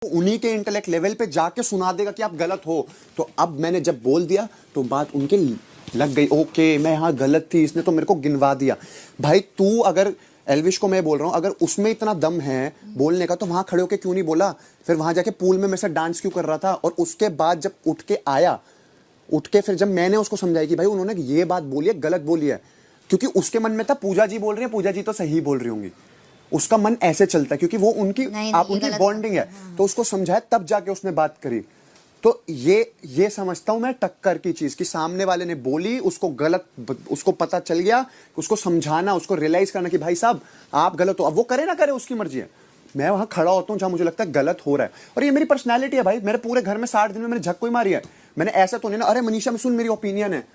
उन्हीं के intellect level पे जाके सुना देगा कि आप गलत हो। तो अब मैंने जब बोल दिया तो बात उनके लग गई, ओके मैं यहाँ गलत थी, इसने तो मेरे को गिनवा दिया। भाई तू अगर एल्विश को मैं बोल रहा हूँ, अगर उसमें इतना दम है बोलने का तो वहां खड़े होके क्यों नहीं बोला? फिर वहां जाके पूल में मेरे से डांस क्यों कर रहा था? और उसके बाद जब उठ के आया, उठ के फिर जब मैंने उसको समझाया कि भाई उन्होंने ये बात बोली है, गलत बोली है, क्योंकि उसके मन में था पूजा जी बोल रही है, पूजा जी तो सही बोल रही होंगी, उसका मन ऐसे चलता है क्योंकि वो उनकी उनकी बॉन्डिंग है। तो उसको समझाया तब जाके उसने बात करी। तो ये समझता हूं मैं टक्कर की चीज कि सामने वाले ने बोली, उसको गलत, उसको पता चल गया, उसको समझाना, उसको रियलाइज करना कि भाई साहब आप गलत हो। अब वो करे ना करे उसकी मर्जी है, मैं वहां खड़ा होता हूं जहां मुझे लगता है गलत हो रहा है। और ये मेरी पर्सनैलिटी है भाई, मेरे पूरे घर में 60 दिन में मैंने झक्को ही मारी है। मैंने ऐसा तो नहीं ना अरे मनीषा में सुन मेरी ओपिनियन है,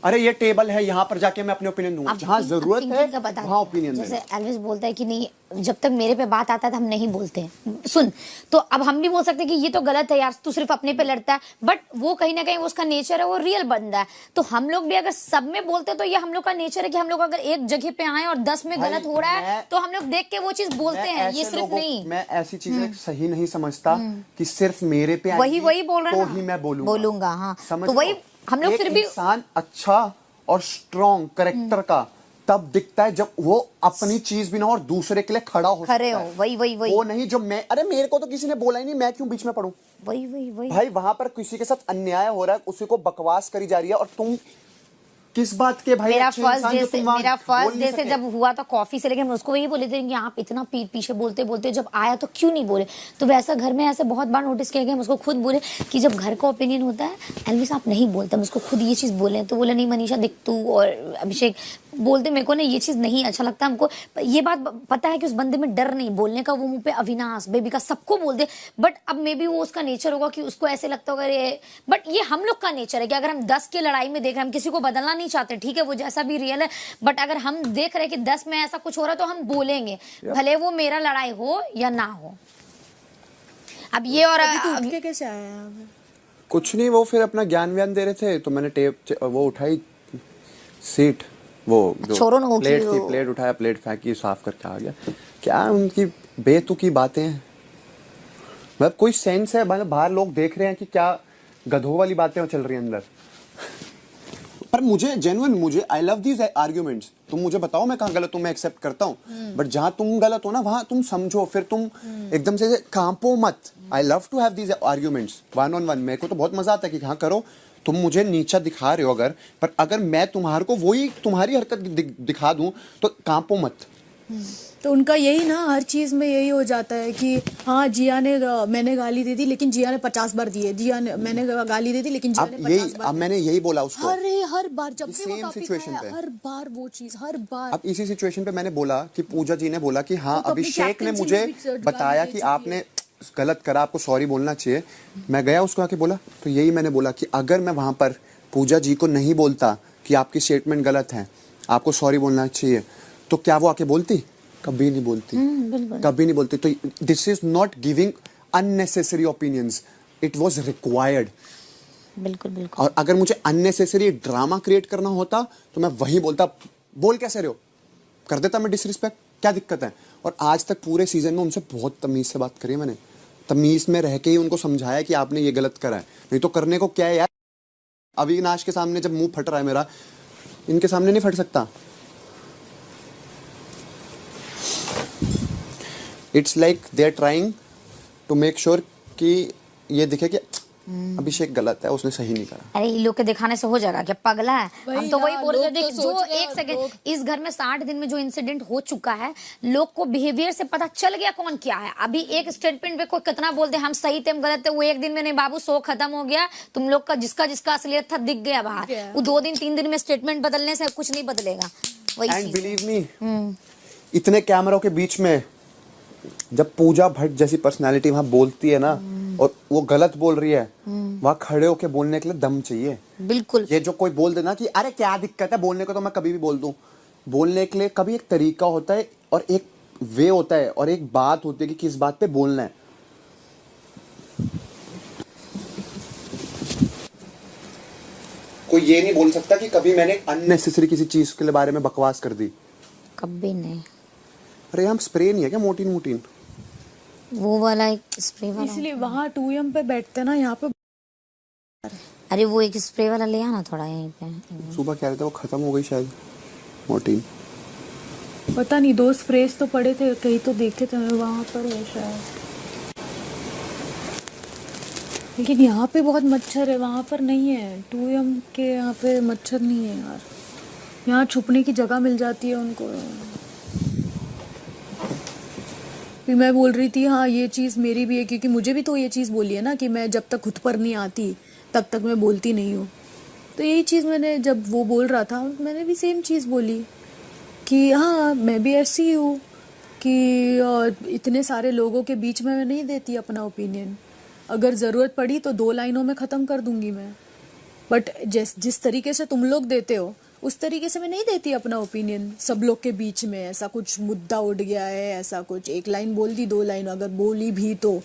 अरे ये टेबल है यहाँ पर जाके मैं अपने ओपिनियन दूंगा, जहाँ जरूरत है वहाँ ओपिनियन जैसे एल्विस बोलता है कि नहीं, जब तक मेरे पे बात आता है तो हम नहीं बोलते हैं। सुन, तो अब हम भी बोल सकते हैं कि ये तो गलत है यार, तू सिर्फ अपने पे लड़ता है, बट वो कहीं ना कहीं उसका नेचर है, वो रियल बंदा है। तो हम लोग भी अगर सब में बोलते हैं तो ये हम लोग का नेचर है कि हम लोग अगर एक जगह पे आए और 10 में गलत हो रहा है तो हम लोग देख के वो चीज बोलते हैं, ये सिर्फ नहीं। मैं ऐसी चीजें सही नहीं समझता कि सिर्फ मेरे पे वही बोल रहे हैं तो ही मैं बोलूंगा। हाँ, तो वही हम लोग फिर भी इंसान अच्छा और स्ट्रॉन्ग करेक्टर का तब दिखता है जब वो अपनी चीज भी ना और दूसरे के लिए खड़ा हो सकता है। वही वो नहीं जो मैं, अरे मेरे को तो किसी ने बोला ही नहीं, मैं क्यों बीच में पढ़ूं? वही भाई वहां पर किसी के साथ अन्याय हो रहा है, उसी को बकवास करी जा रही है और तुम किस बात के भाई? मेरा फर्स्ट डे से जब हुआ था कॉफी से लेके हम उसको वही बोले थे कि आप इतना पीठ पीछे बोलते बोलते जब आया तो क्यों नहीं बोले। तो वैसा घर में ऐसे बहुत बार नोटिस किया गया, हम उसको खुद बोले कि जब घर का ओपिनियन होता है एल्विस आप नहीं बोलते, हम उसको खुद ये चीज़ बोले तो बोले नहीं मनीषा देख तू और अभिषेक बोलते, मेरे को ना ये चीज़ नहीं अच्छा लगता। हमको ये बात पता है कि उस बंदे में डर नहीं बोलने का, वो मुंह पे अविनाश बेबी का सबको बोल दे, बट अब मे बी वो उसका नेचर होगा कि उसको ऐसे लगता होगा ये, बट ये हम लोग का नेचर है कि अगर हम 10 की लड़ाई में देख रहे हैं, हम किसी को बदलना नहीं चाहते, ठीक है वो जैसा भी रियल है, बट अगर हम देख रहे हैं कि 10 में ऐसा कुछ हो रहा है तो हम बोलेंगे, भले वो मेरा लड़ाई हो या ना हो। अब ये और उठ के कैसे आया? कुछ नहीं, वो फिर अपना ज्ञान व्यान दे रहे थे तो मैंने टेप वो उठाई सीट, वो जो प्लेट थी, प्लेट उठाया, प्लेट फेंकी, साफ करके आ गया। क्या उनकी बेतुकी बातें हैं, मतलब कोई सेंस है? मतलब बाहर लोग देख रहे हैं कि क्या गधों वाली बातें चल रही हैं अंदर। पर मुझे जेन्युइन, मुझे आई लव दीज आर्ग्यूमेंट्स। तुम मुझे बताओ मैं कहाँ गलत हूँ, मैं एक्सेप्ट करता हूँ, बट जहाँ तुम गलत हो ना वहां तुम समझो, फिर तुम एकदम से कांपो मत। I love to have these arguments one on one, मेरे को तो बहुत मजा आता है कि हाँ करो, तुम मुझे नीचा दिखा रहे हो अगर, पर अगर मैं तुम्हारे को वही तुम्हारी हरकत दिखा दूं तो कांपो मत। तो उनका यही ना, हर चीज में यही हो जाता है कि हाँ जिया ने मैंने गाली दे दी लेकिन जिया ने 50 बार दी है, जिया ने मैंने गाली दे दी लेकिन जिया ने 50 बार। अब मैंने यही बोला उसको, हर बार जब भी वो टॉपिक आया, हर बार वो चीज, हर बार। अब इसी सिचुएशन पे मैंने बोला कि पूजा जी ने बोला कि हाँ अभिषेक ने मुझे बताया कि आपने गलत करा, आपको सॉरी बोलना चाहिए। मैं गया उसको आके बोला, तो यही मैंने बोला कि अगर मैं वहां पर पूजा जी को नहीं बोलता कि आपकी स्टेटमेंट गलत है, आपको सॉरी बोलना चाहिए, तो क्या वो आके बोलती? कभी नहीं बोलती, कभी नहीं बोलती। तो this is not giving unnecessary opinions, it was required. बिल्कुल। और अगर मुझे अननेसेसरी ड्रामा क्रिएट करना होता तो मैं वही बोलता, बोल कैसे रहे हो, कर देता मैं डिसरिस्पेक्ट, क्या दिक्कत है? और आज तक पूरे सीजन में उनसे बहुत तमीज से बात करी है मैंने, तमीज में रह के ही उनको समझाया कि आपने ये गलत करा है, नहीं तो करने को क्या है यार। अविनाश के सामने जब मुंह फट रहा है मेरा, इनके सामने नहीं फट सकता। It's like they are trying to make sure कि ये दिखे कि अभिषेक गलत है, उसने सही नहीं करा। अरे लोग के दिखाने से हो जाएगा क्या, पगला है? हम तो वही बोल रहे थे कि जो एक सेकंड इस घर में 60 दिन में जो इंसिडेंट हो चुका है, लोग को बिहेवियर से पता चल गया कौन क्या है। अभी एक स्टेटमेंट पे कोई कितना बोल दे हम सही थे हम गलत थे, वो एक दिन में नहीं बाबू, शो खत्म हो गया, तुम लोग का जिसका असलियत था दिख गया बाहर। वो 2 दिन 3 दिन में स्टेटमेंट बदलने से कुछ नहीं बदलेगा। एंड बिलीव मी, इतने कैमरों के बीच में जब पूजा भट्ट जैसी पर्सनालिटी वहां बोलती है ना और वो गलत बोल रही है, वहां खड़े होके बोलने के लिए दम चाहिए। बिल्कुल। ये जो कोई बोल देना कि अरे क्या दिक्कत है बोलने को, तो मैं कभी भी बोल दूं, बोलने के लिए कभी एक तरीका होता है और एक वे होता है और एक बात होती है कि किस बात पे बोलना है। कोई ये नहीं बोल सकता कि कभी मैंने अननेसेसरी किसी चीज के बारे में बकवास कर दी, कभी नहीं। अरे हम स्प्रे नहीं है क्या मोटीन मोटीन? वो वाला एक स्प्रे वाला। इसलिए वहाँ 2M पे बैठते ना, यहाँ पे अरे वो एक स्प्रे वाला ले आना थोड़ा यहीं पे। सुबह कह रहे थे वो खत्म हो गई शायद मोर्टीन। पता नहीं, 2 स्प्रेस तो पड़े थे कहीं, तो देखे थे वहाँ पर है शायद, लेकिन यहाँ पे बहुत मच्छर है, वहाँ पर नहीं है। 2M के यहाँ पे मच्छर नहीं है यार, यहाँ छुपने की जगह मिल जाती है उनको। फिर मैं बोल रही थी हाँ ये चीज़ मेरी भी है, क्योंकि मुझे भी तो ये चीज़ बोली है ना कि मैं जब तक खुद पर नहीं आती तब तक मैं बोलती नहीं हूँ। तो यही चीज़ मैंने, जब वो बोल रहा था मैंने भी सेम चीज़ बोली कि हाँ मैं भी ऐसी हूँ कि इतने सारे लोगों के बीच में मैं नहीं देती अपना ओपिनियन। अगर ज़रूरत पड़ी तो 2 लाइनों में ख़त्म कर दूंगी मैं, बट जिस तरीके से तुम लोग देते हो उस तरीके से मैं नहीं देती अपना ओपिनियन सब लोग के बीच में। ऐसा कुछ मुद्दा उठ गया है, ऐसा कुछ 1 लाइन बोल दी, 2 लाइन अगर बोली भी तो,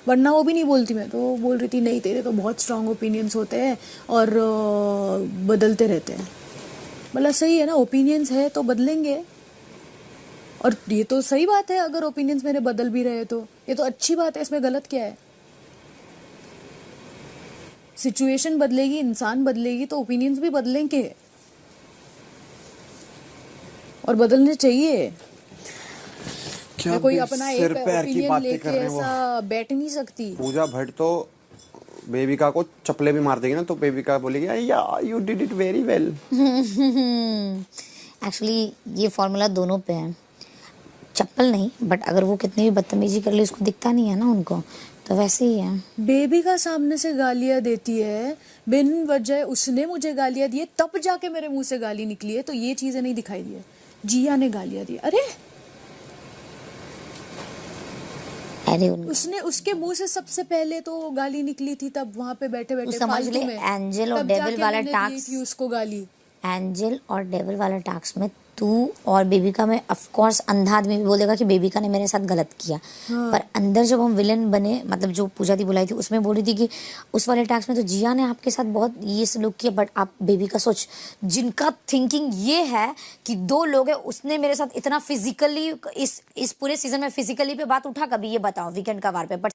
वरना वो भी नहीं बोलती मैं। तो बोल रही थी नहीं तेरे तो बहुत स्ट्रांग ओपिनियंस होते हैं और बदलते रहते हैं। मतलब सही है ना, ओपिनियंस है तो बदलेंगे, और ये तो सही बात है। अगर ओपिनियंस मेरे बदल भी रहे तो ये तो अच्छी बात है, इसमें गलत क्या है। सिचुएशन बदलेगी, इंसान बदलेगी तो ओपिनियंस भी बदलेंगे, और बदलने चाहिए। मैं कोई अपना एक ओपिनियन लेके ऐसा बैठ नहीं सकती। पूजा भट्ट तो बेबिका को चप्पलें भी मार देगी ना, तो बेबिका बोलेगी या you did it very well. Actually ये फॉर्मूला दोनों पे है, चप्पल नहीं, बट अगर वो कितनी भी बदतमीजी कर ले उसको दिखता नहीं है ना उनको, तो वैसे ही है। बेबिका सामने से गालियां देती है बिन वजह, उसने मुझे गालियां दी तब जाके मेरे मुंह से गाली निकली है, तो ये चीजें नहीं दिखाई दी है। जिया ने गालियां दी, अरे उसने, उसके मुंह से सबसे पहले तो गाली निकली थी, तब वहां पे बैठे बैठे समझ ले एंजल और डेविल वाला टास्क थी उसको गाली। एंजल और डेविल वाला टास्क में तू और बेबिका में ऑफ कोर्स अंधा आदमी भी बोलेगा कि बेबिका ने मेरे साथ गलत किया, हाँ। पर अंदर जब हम विलन बने, मतलब जो पूजा दी बुलाई थी उसमें बोल रही थी कि उस वाले टास्क में तो जिया ने आपके साथ बहुत ये सलूक किया, बट आप बेबिका सोच, जिनका थिंकिंग ये है कि 2 लोग है, उसने मेरे साथ इतना फिजिकली इस पूरे सीजन में फिजिकली पे बात उठा कभी, ये बताओ वीकेंड का वार पे। बट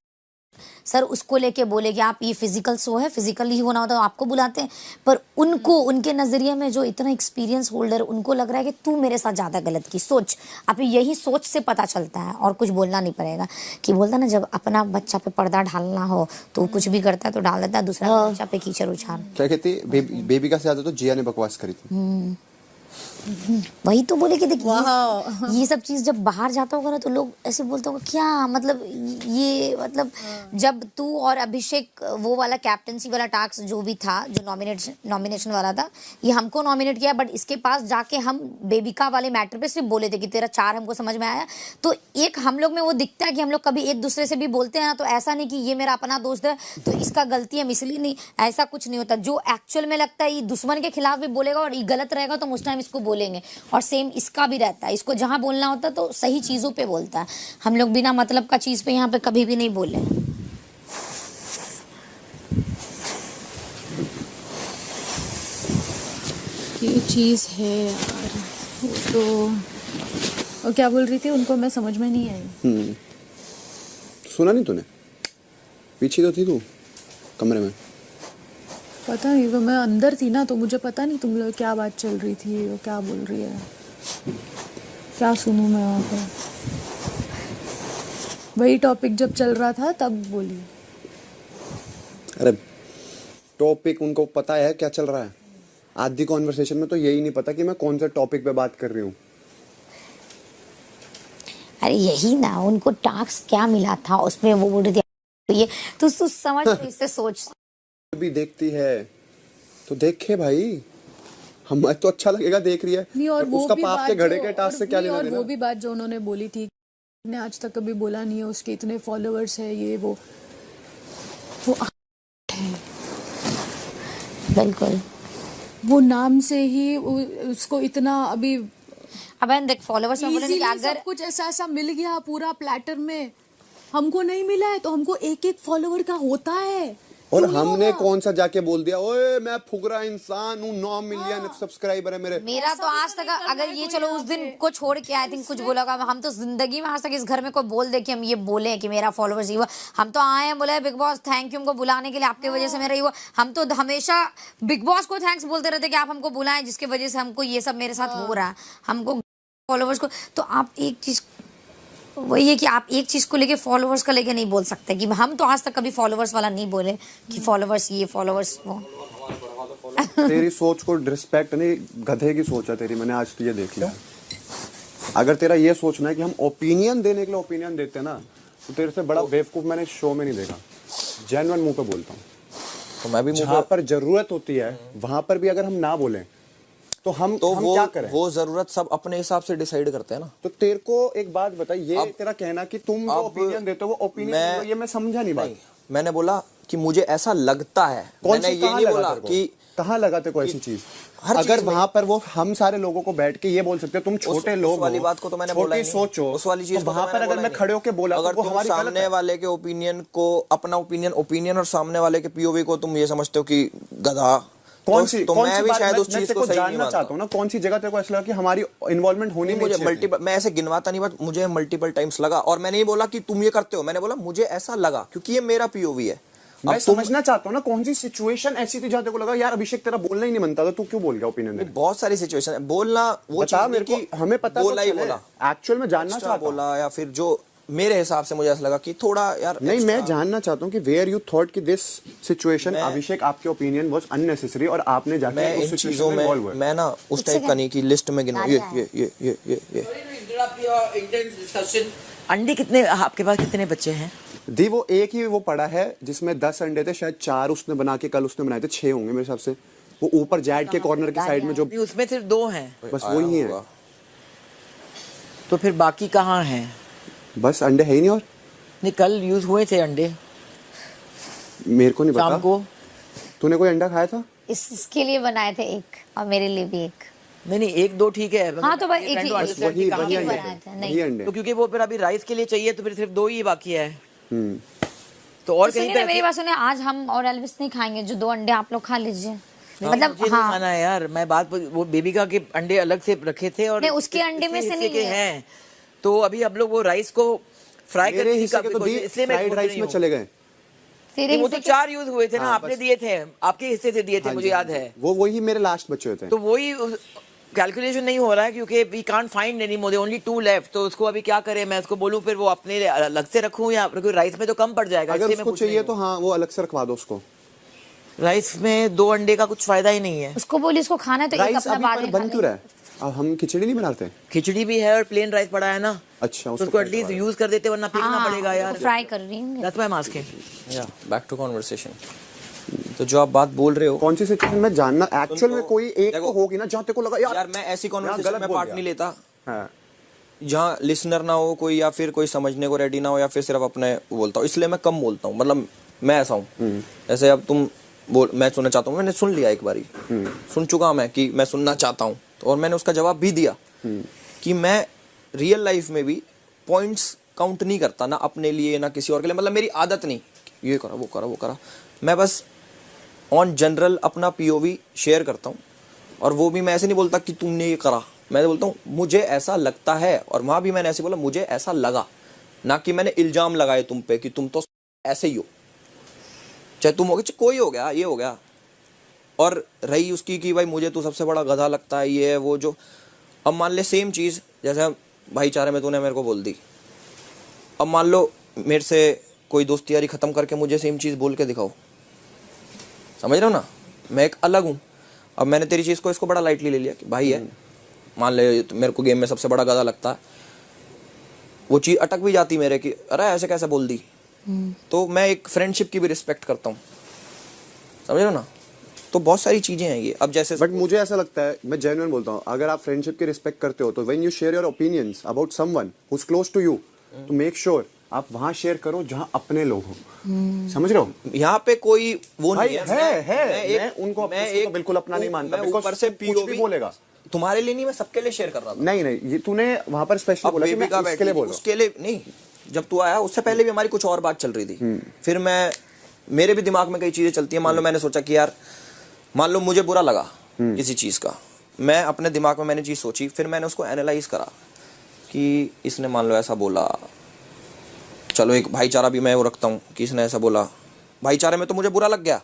सर उसको लेके बोलेगे आप ये फिजिकल शो है, फिजिकली ही होना होता है, आपको बुलाते हैं। पर उनको, उनके नजरिए में जो इतना एक्सपीरियंस होल्डर, उनको लग रहा है कि तू मेरे साथ ज्यादा गलत की। सोच, आप यही सोच से पता चलता है, और कुछ बोलना नहीं पड़ेगा। कि बोलता ना जब अपना बच्चा पे पर्दा ढालना हो तो कुछ भी करता है तो डाल देता है, दूसरा बच्चा पे कीचड़ उछाल। क्या कहती बेबिका से ज्यादा तो जिया ने बकवास करी थी। वही तो बोले कि देख ये सब चीज जब बाहर जाता होगा ना तो लोग ऐसे बोलते होंगे क्या, मतलब ये, मतलब जब तू और अभिषेक वो वाला कैप्टनसी वाला टास्क जो भी था, जो नॉमिनेशन वाला था, ये हमको नॉमिनेट किया, बट इसके पास जाके हम बेबिका वाले मैटर पे सिर्फ बोले थे कि तेरा 4 हमको समझ में आया। तो एक हम लोग में वो दिखता है कि हम लोग कभी एक दूसरे से भी बोलते हैं ना, तो ऐसा नहीं कि ये मेरा अपना दोस्त है तो इसका गलती है इसलिए नहीं, ऐसा कुछ नहीं होता। जो एक्चुअल में लगता है ये दुश्मन के खिलाफ भी बोलेगा और ये गलत रहेगा तो उस टाइम इसको बोलेंगे, और सेम इसका भी रहता है, इसको जहां बोलना होता है तो सही चीजों पे बोलता है। हम लोग बिना मतलब का चीज पे यहाँ पे कभी भी नहीं बोले। ये चीज है यार, तो और क्या बोल रही थी, उनको मैं समझ में नहीं आई। सुना नहीं तूने? पीछे तो थी तू कमरे में। पता नहीं, तो मैं अंदर थी ना, तो मुझे पता नहीं तुम लोग क्या बात चल रही थी, वो क्या बोल रही है, क्या सुनूं मैं वहाँ पे। वही टॉपिक जब चल रहा था तब बोली। अरे टॉपिक उनको पता है क्या चल रहा है, आधी कॉन्वर्सेशन में तो यही नहीं पता कि मैं कौन से टॉपिक पे बात कर रही हूँ। अरे यही ना, उनको टास्क क्या मिला था उसमें वो बोल रही थी, तो ये तू समझ इससे सोच भी देखती है तो देखे भाई, हमें तो अच्छा लगेगा देख रही है। नहीं, और वो उसका भी पाप के घड़े के टास्क से क्या लेना देना। वो भी बात जो उन्होंने बोली थी, ने आज तक कभी बोला नहीं है, उसके इतने फॉलोअर्स है, ये वो है। बिल्कुल, वो नाम से ही उसको इतना अभी, अब देख फॉलोअर्स में बोले कि अगर सब कुछ ऐसा ऐसा मिल गया पूरा प्लेटर में, हमको नहीं मिला है तो हमको 1-1 फॉलोवर का होता है, और हमने कौन सा जाके बोल दिया ओए मैं फुकरा इंसान हूँ 9 मिलियन सब्सक्राइबर है मेरे। मेरा तो आज तक अगर ये चलो उस दिन को छोड़ के आई थिंक कुछ बोला होगा, हम तो जिंदगी में आज तक इस घर में कोई बोल दे कि हम ये बोले कि मेरा फॉलोवर्स ये हुआ, हम तो आए हैं बोले बिग बॉस थैंक यू हमको बुलाने के लिए, आपकी वजह से मेरा ये हुआ। हम तो हमेशा बिग बॉस को थैंक्स बोलते रहते कि आप हमको बुलाएं जिसकी वजह से हमको ये सब मेरे साथ हो रहा है, हमको फॉलोवर्स को। तो आप एक चीज वही है कि आप एक चीज को लेके फॉलोवर्स का लेके नहीं बोल सकते कि हम तो आज तक कभी फॉलोवर्स वाला नहीं बोले कि फॉलोवर्स ये फॉलोवर्स वो। तेरी सोच को रिस्पेक्ट नहीं, गधे की सोच है तेरी, मैंने आज तो ये देख लिया। अगर तेरा ये सोचना है कि हम ओपिनियन देने के लिए ओपिनियन देते हैं ना, तो तेरे से बड़ा बेवकूफ मैंने शो में नहीं देखा। जेन्युइन मुंह पे बोलता हूँ। तो मैं भी जहाँ पर जरूरत होती है वहां पर भी अगर हम ना बोलें तो हम क्या करें? वो जरूरत सब अपने हिसाब से डिसाइड करते हैं ना। तो तेरे को एक बात बता, ये तेरा कहना कि तुम जो ओपिनियन देते हो वो ओपिनियन, ये मैं समझा नहीं बात। मैंने बोला कि मुझे ऐसा लगता है, मैंने ये नहीं बोला कि कहाँ लगा तेरे को ऐसी चीज। अगर वहां पर वो हम सारे लोगों को बैठ के ये बोल सकते हो तुम छोटे लोग उस वाली बात को तो मैंने बोला ही नहीं। सोचो उस वाली चीज वहां पर अगर मैं खड़े होके बोला अगर तो वो तुम हमारी गलत सामने है। वाले के ओपिनियन को अपना ओपिनियन और सामने वाले के पीओवी को तुम ये समझते हो कि गधा, कौन सी तो मैं भी शायद उस चीज को जानना चाहता हूँ ना, कौन सी जगह तेरे को ऐसा लगा कि हमारी इन्वॉल्वमेंट होनी मुझे मल्टीपल, मैं ऐसे गिनवाता नहीं, बट मुझे मल्टीपल टाइम्स लगा। और मैंने ये बोला कि तुम ये करते हो, मैंने बोला मुझे ऐसा लगा क्योंकि ये मेरा पीओवी है। मैं समझना चाहता हूँ ना कौन सी सिचुएशन ऐसी थी जहाँ तेरे को लगा यार अभिषेक तेरा बोलना ही नहीं बनता था, तू क्यों बोल गया ओपिनियन? बहुत सारी सिचुएशन है, बोलना वो बता मेरे को, हमें पता बोला ही बोला, एक्चुअल में जानना चाहता बोला या फिर जो मेरे हिसाब से मुझे ऐसा लगा कि थोड़ा यार नहीं, मैं जानना चाहता हूँ कि वेयर यू थॉट कि दिस सिचुएशन अभिषेक आपके ओपिनियन वाज अननेसेसरी और आपने जाके उस चीजों में मैं ना उस टाइप का नहीं कि लिस्ट में गिनो ये अंडे कितने आपके पास, कितने बच्चे हैं? दी वो एक ही वो पड़ा है जिसमें 10 अंडे थे, शायद 4 उसने बना के कल उसने बनाए थे, 6 होंगे मेरे हिसाब से। वो ऊपर जैड के कॉर्नर के साइड में जो, उसमें सिर्फ 2 हैं, बस वही है। तो फिर बाकी कहाँ हैं? बस अंडे है ही नहीं। और नहीं, कल यूज हुए थे अंडे, मेरे को नहीं पता। शाम को तूने कोई अंडा खाया था? इसके लिए बनाए थे एक और मेरे लिए भी एक। नहीं 1-2 ठीक है। हाँ तो भाई एक ही वही बनाया था। नहीं अंडे, तो क्योंकि वो फिर अभी राइस के लिए चाहिए तो फिर सिर्फ 2 ही बाकी है। तो और कहीं पे मेरी बात सुनिए, आज हम और एल्विस नहीं खाएंगे, जो 2 अंडे आप लोग खा लीजिए। मतलब मुझे नहीं खाना है यार, मैं बात वो बेबिका के अंडे अलग से रखे थे और नहीं, उसके अंडे में से नहीं है। तो अभी हम लोग वो राइस को फ्राई मेरे हिस्से के तो इसलिए फ्राइड राइस में चले गए। वो तो 4 यूज हुए थे ना, आपने दिए थे, आपके हिस्से से दिए थे, मुझे याद है। वो वही मेरे लास्ट बचे थे। तो वही कैलकुलेशन नहीं हो रहा है क्योंकि we can't find any more, only 2 लेफ्ट। तो उसको अभी क्या करें, मैं उसको बोलूं फिर वो अपने अलग से रखूं या राइस में तो कम पड़ जाएगा। अगर उसको चाहिए तो हाँ वो अलग से रखवा दो उसको। राइस में 2 अंडे का कुछ फायदा ही नहीं है। उसको बोली उसको खाना है तो एक अपना बाद में बन क्यों रहा है? अब हम खिचड़ी नहीं बनाते? खिचड़ी भी है और प्लेन राइस पड़ा है ना। अच्छा, तो उसको एटलीस्ट यूज कर देते वरना फेंकना पड़ेगा यार। फ्राई कर रही हूँ। That's why I am asking. या बैक टू कन्वर्सेशन। तो जो आप बात बोल रहे हो, कौन सी सिचुएशन में जानना, एक्चुअल में कोई एक तो होगी ना जहाँ तेरे को लगा यार मैं ऐसी कन्वर्सेशन में पार्ट नहीं लेता हाँ। जहाँ लिसनर ना हो कोई, या फिर कोई समझने को रेडी ना हो, या फिर सिर्फ अपने बोलता हूँ, इसलिए मैं कम बोलता हूँ। मतलब मैं ऐसा हूँ, जैसे अब तुम बोल, मैं सुनना चाहता हूँ, मैंने सुन लिया एक बारी, सुन चुका मैं कि मैं सुनना चाहता हूँ, और मैंने उसका जवाब भी दिया कि मैं रियल लाइफ में भी पॉइंट्स काउंट नहीं करता, ना अपने लिए ना किसी और के लिए। मतलब मेरी आदत नहीं ये करा वो करा वो करा, मैं बस ऑन जनरल अपना पीओवी शेयर करता हूँ। और वो भी मैं ऐसे नहीं बोलता कि तुमने ये करा, मैं बोलता हूँ मुझे ऐसा लगता है। और वहाँ भी मैंने ऐसे बोला मुझे ऐसा लगा, ना कि मैंने इल्जाम लगाए तुम पे कि तुम तो ऐसे ही हो, चाहे तुम हो गए, कोई हो गया, ये हो गया। और रही उसकी कि भाई मुझे तो सबसे बड़ा गधा लगता है, ये है वो जो। अब मान ले सेम चीज़ जैसे भाईचारे में तूने मेरे को बोल दी, अब मान लो मेरे से कोई दोस्ती यारी ख़त्म करके मुझे सेम चीज़ बोल के दिखाओ, समझ रहे हो ना, मैं एक अलग हूँ। अब मैंने तेरी चीज़ को इसको बड़ा लाइटली ले लिया कि भाई है, मान ले तो मेरे को गेम में सबसे बड़ा गधा लगता है, वो चीज़ अटक भी जाती मेरे कि अरे ऐसे कैसे बोल दी। तो मैं एक फ्रेंडशिप की भी रिस्पेक्ट करता हूँ, समझ रहे हो ना। तो बहुत सारी चीज़ें हैं ये। अब जैसे बट मुझे ऐसा लगता है, मैं जेन्युइन बोलता हूँ, अगर आप फ्रेंडशिप की रिस्पेक्ट करते हो तो when you share your opinions about someone who is close to you, तो मेक श्योर आप वहां शेयर करो जहां अपने लोग हो। समझ रहे हो, यहाँ पे कोई वो नहीं है। मैं उनको बिल्कुल अपना नहीं मानता, ऊपर से कुछ भी बोलेगा तुम्हारे लिए नहीं, मैं सबके लिए शेयर कर रहा था। नहीं ये तूने वहां पर स्पेशली बोला कि मैं उसके लिए बोल रहा हूं। उसके लिए नहीं, जब तू आया उससे पहले भी हमारी कुछ और बात चल रही थी, फिर मैं मेरे भी दिमाग में कई चीजें चलती है। मान लो मैंने सोचा कि यार, मान लो मुझे बुरा लगा किसी चीज का, मैं अपने दिमाग में मैंने चीज सोची, फिर मैंने उसको एनालाइज करा कि इसने मान लो ऐसा बोला, चलो एक भाईचारा भी मैं वो रखता हूँ कि इसने ऐसा बोला, भाईचारे में तो मुझे बुरा लग गया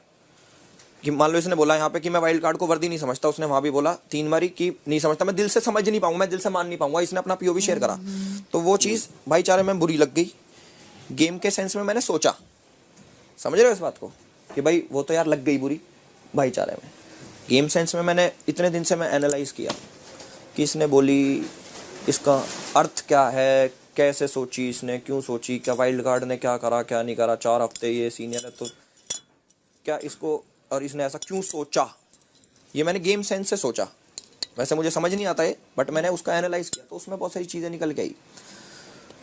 कि मान लो इसने बोला यहाँ पे कि मैं वाइल्ड कार्ड को वर्दी नहीं समझता, उसने वहां भी बोला 3 बारी कि नहीं समझता, मैं दिल से समझ नहीं पाऊंगा, मैं दिल से मान नहीं पाऊंगा, इसने अपना पीओवी शेयर करा, तो वो चीज़ भाईचारे में बुरी लग गई। गेम के सेंस में मैंने सोचा, समझ रहे हो इस बात को, कि भाई वो तो यार लग गई बुरी भाईचारे में। गेम सेंस में मैंने इतने दिन से मैं एनालाइज किया कि इसने बोली, इसका अर्थ क्या है, कैसे सोची इसने, क्यों सोची, क्या वाइल्ड कार्ड ने क्या करा क्या नहीं करा, 4 हफ्ते ये सीनियर है तो क्या इसको, और इसने ऐसा क्यों सोचा, ये मैंने गेम सेंस से सोचा। वैसे मुझे समझ नहीं आता है, बट मैंने उसका एनालाइज किया तो उसमें बहुत सारी चीज़ें निकल के आई।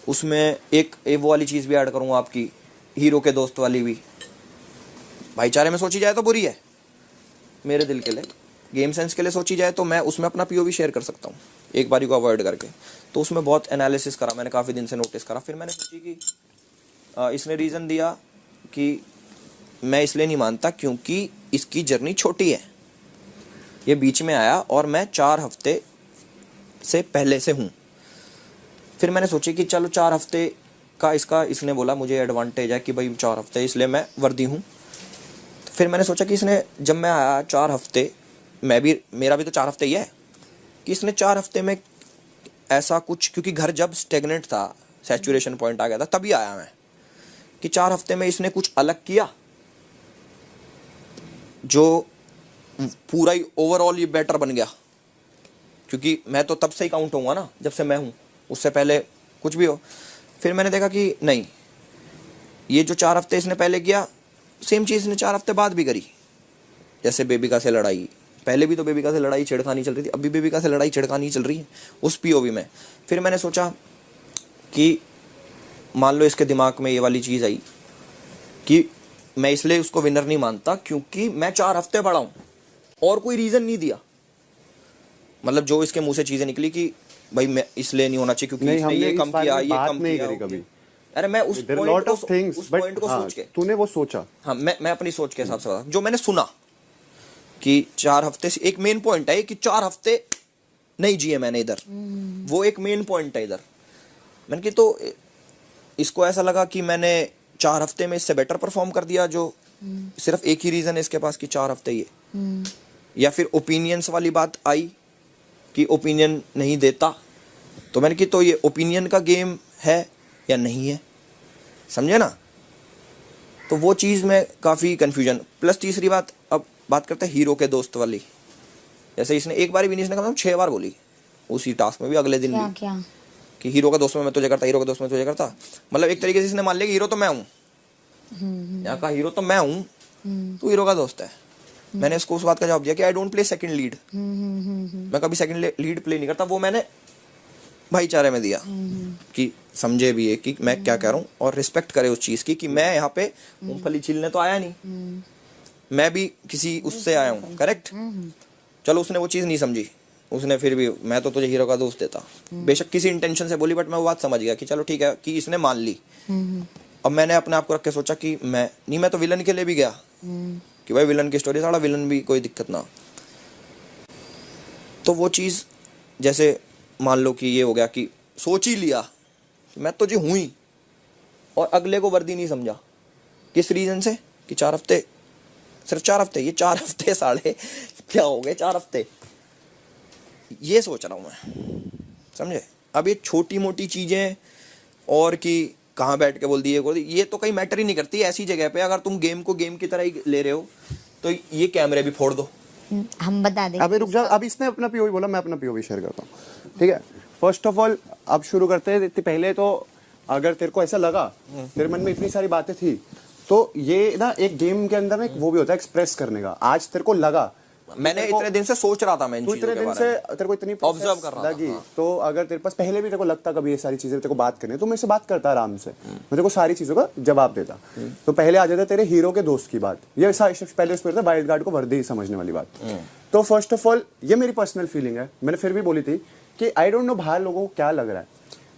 उसमें एक वो वाली चीज़ भी ऐड करूँगा आपकी, हीरो के दोस्त वाली भी भाईचारे में सोची जाए तो बुरी है मेरे दिल के लिए, गेम सेंस के लिए सोची जाए तो मैं उसमें अपना पीओवी शेयर कर सकता हूँ एक बारी को अवॉइड करके। तो उसमें बहुत एनालिसिस करा मैंने, काफ़ी दिन से नोटिस करा, फिर मैंने सोची कि इसने रीज़न दिया कि मैं इसलिए नहीं मानता क्योंकि इसकी जर्नी छोटी है, ये बीच में आया और मैं 4 हफ्ते से पहले से हूँ। फिर मैंने सोची कि चलो 4 हफ्ते का इसका, इसने बोला मुझे एडवांटेज है कि भाई 4 हफ्ते इसलिए मैं वर्दी हूँ। फिर मैंने सोचा कि इसने, जब मैं आया 4 हफ्ते, मेरा भी तो 4 हफ्ते ही है, कि इसने 4 हफ्ते में ऐसा कुछ, क्योंकि घर जब स्टेगनेंट था, सैचुरेशन पॉइंट आ गया था, तभी आया मैं, कि 4 हफ्ते में इसने कुछ अलग किया जो पूरा ही ओवरऑल ये बेटर बन गया। क्योंकि मैं तो तब से ही काउंट होऊंगा ना जब से मैं हूँ, उससे पहले कुछ भी हो। फिर मैंने देखा कि नहीं, ये जो 4 हफ्ते इसने पहले किया, सेम चीज़ ने 4 हफ्ते बाद भी करी। जैसे बेबिका से लड़ाई, पहले भी तो बेबिका से लड़ाई छिड़खानी चल रही थी, अभी बेबिका से लड़ाई छिड़खानी चल रही है उस पीओवी में। फिर मैंने सोचा कि मान लो इसके दिमाग में ये वाली चीज़ आई कि मैं इसलिए उसको विनर नहीं मानता क्योंकि मैं 4 हफ्ते बड़ा हूँ, और कोई रीज़न नहीं दिया। मतलब जो इसके मुंह से चीज़ें निकली कि भाई मैं इसलिए नहीं होना चाहिए क्योंकि इसने ये कम किया, ये कम किया कभी। अरे मैं उस पॉइंट को सोच के, तूने वो सोचा, हाँ मैं अपनी सोच के हिसाब से बता, जो मैंने सुना कि 4 हफ्ते से एक मेन पॉइंट है कि 4 हफ्ते नहीं जिए मैंने इधर, वो एक मेन पॉइंट है इधर। मैंने कि तो इसको ऐसा लगा कि मैंने 4 हफ्ते में इससे बेटर परफॉर्म कर दिया, जो सिर्फ एक ही रीज़न है इसके पास कि 4 हफ्ते ये, या फिर ओपिनियंस वाली बात आई कि ओपिनियन नहीं देता। तो मैंने कि तो ये ओपिनियन का गेम है या नहीं है, समझे ना। तो वो चीज़ में काफ़ी कन्फ्यूजन। प्लस तीसरी बात, अब बात करते हैं हीरो के दोस्त वाली। जैसे इसने एक बार भी नहीं, इसने कम से कम 6 बार बोली उसी टास्क में भी, अगले दिन भी, क्या कि हीरो का दोस्त में मैं तुझे करता, हीरो का दोस्त में तुझे करता। मतलब एक तरीके से इसने मान लिया कि हीरो तो मैं हूँ, यहाँ का हीरो तो मैं हूँ, तू हीरो का दोस्त है। मैंने इसको उस बात का जवाब दिया कि I don't play second lead, मैं कभी सेकंड लीड प्ले नहीं करता। वो मैंने भाईचारे में दिया कि समझे भी है कि मैं क्या कह रहा हूँ और रिस्पेक्ट करे उस चीज़ की कि मैं यहाँ पे मूंगफली छीलने तो आया नहीं, मैं भी किसी उससे आया हूँ, करेक्ट। चलो उसने वो चीज़ नहीं समझी, उसने फिर भी, मैं तो तुझे हीरो का दोस्त देता, बेशक किसी इंटेंशन से बोली, बट मैं वो बात समझ गया कि चलो ठीक है, कि इसने मान ली। अब मैंने अपने आप को रख के सोचा कि मैं तो विलन के लिए भी गया कि भाई विलन की स्टोरी, सारा विलन भी कोई दिक्कत ना। तो वो चीज़, जैसे मान लो कि ये हो गया कि सोच ही लिया मैं तो जी हूँ ही, और अगले को वर्दी नहीं समझा। किस रीज़न से कि 4 हफ्ते, सिर्फ 4 हफ्ते, ये 4 हफ्ते साढ़े क्या हो गए 4 हफ्ते, ये सोच रहा हूँ मैं, समझे। अब ये छोटी मोटी चीज़ें और कि कहाँ बैठ के बोल दिए, ये तो कहीं मैटर ही नहीं करती। ऐसी जगह पे अगर तुम गेम को गेम की तरह ही ले रहे हो तो ये कैमरे भी फोड़ दो। हम बता दें। अबे रुक जा, अब इसने अपना पीओवी बोला, मैं अपना पीओवी शेयर करता हूँ, ठीक है। फर्स्ट ऑफ ऑल अब शुरू करते हैं। पहले तो अगर तेरे को ऐसा लगा, तेरे मन में इतनी सारी बातें थी, तो ये ना एक गेम के अंदर ना वो भी होता है एक्सप्रेस करने का। आज तेरे को लगा, मैंने इतने दिन से सोच रहा था, मैं इन चीजों के बारे में, तेरे को इतनी ऑब्जर्व कर रहा लगी, था। हाँ। तो अगर तेरे पास पहले भी तेरे को लगता कभी ये सारी चीजें तेरे को बात करनी है, तो मेरे से बात करता आराम से, मैं तेरे को सारी चीजों का जवाब देता। तो पहले आ जाता तेरे हीरो के दोस्त की बात, ये पहले उसमें था वाइल्ड कार्ड को वर्दी समझने वाली बात। तो फर्स्ट ऑफ ऑल ये मेरी पर्सनल फीलिंग है, मैंने फिर भी बोली थी कि आई डोंट नो बाहर लोगों को क्या लग रहा है,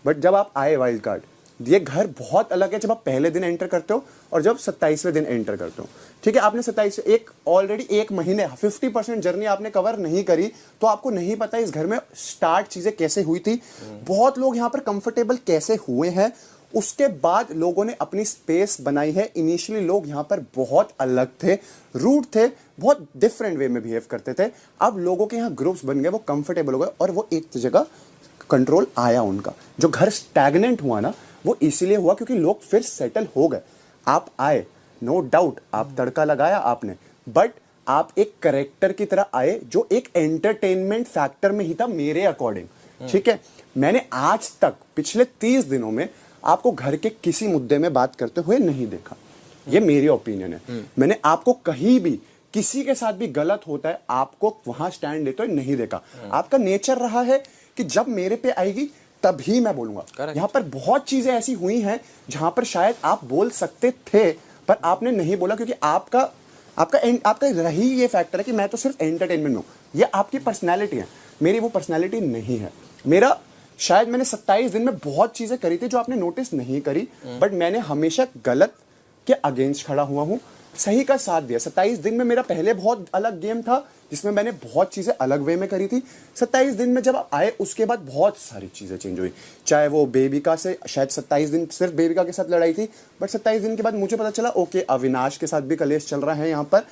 बट जब आप आए वाइल्ड कार्ड ये घर बहुत अलग है जब आप पहले दिन एंटर करते हो और जब 27वें दिन एंटर करते हो। ठीक है, आपने 27 ऑलरेडी एक महीने 50% जर्नी आपने कवर नहीं करी, तो आपको नहीं पता इस घर में स्टार्ट चीजें कैसे हुई थी, बहुत लोग यहाँ पर कंफर्टेबल कैसे हुए हैं, उसके बाद लोगों ने अपनी स्पेस बनाई है। इनिशियली लोग यहाँ पर बहुत अलग थे, रूड थे, बहुत डिफरेंट वे में बिहेव करते थे। अब लोगों के यहाँ ग्रुप्स बन गए, वो कंफर्टेबल हो गए और वो एक जगह कंट्रोल आया उनका। जो घर स्टैग्नेंट हुआ ना, वो इसीलिए हुआ क्योंकि लोग फिर सेटल हो गए। आप आए, नो डाउट, आप तड़का लगाया आपने, बट आप एक करेक्टर की तरह आए जो एक एंटरटेनमेंट फैक्टर में ही था मेरे अकॉर्डिंग। ठीक है, मैंने आज तक पिछले 30 दिनों में आपको घर के किसी मुद्दे में बात करते हुए नहीं देखा। ये मेरी ओपिनियन है। मैंने आपको कहीं भी किसी के साथ भी गलत होता है आपको वहां स्टैंड लेते हुए नहीं देखा। आपका नेचर रहा है कि जब मेरे पे आएगी तभी मैं बोलूंगा। यहाँ पर बहुत चीजें ऐसी हुई हैं जहां पर शायद आप बोल सकते थे पर आपने नहीं बोला, क्योंकि आपका रही ये फैक्टर है कि मैं तो सिर्फ एंटरटेनमेंट में हूं। ये आपकी पर्सनैलिटी है, मेरी वो पर्सनैलिटी नहीं है। मेरा शायद मैंने 27 दिन में बहुत चीजें करी थी जो आपने नोटिस नहीं करी, बट मैंने हमेशा गलत के अगेंस्ट खड़ा हुआ हूं, सही का साथ दिया। 27 दिन में मेरा पहले बहुत अलग गेम था जिसमें मैंने बहुत चीजें अलग वे में करी थी। 27 दिन में जब आए उसके बाद बहुत सारी चीजें चेंज हुई। चाहे वो बेबिका से, शायद 27 दिन सिर्फ बेबिका के साथ लड़ाई थी, बट 27 दिन के बाद मुझे पता चला ओके अविनाश के साथ भी कलेश चल रहा है। यहाँ पर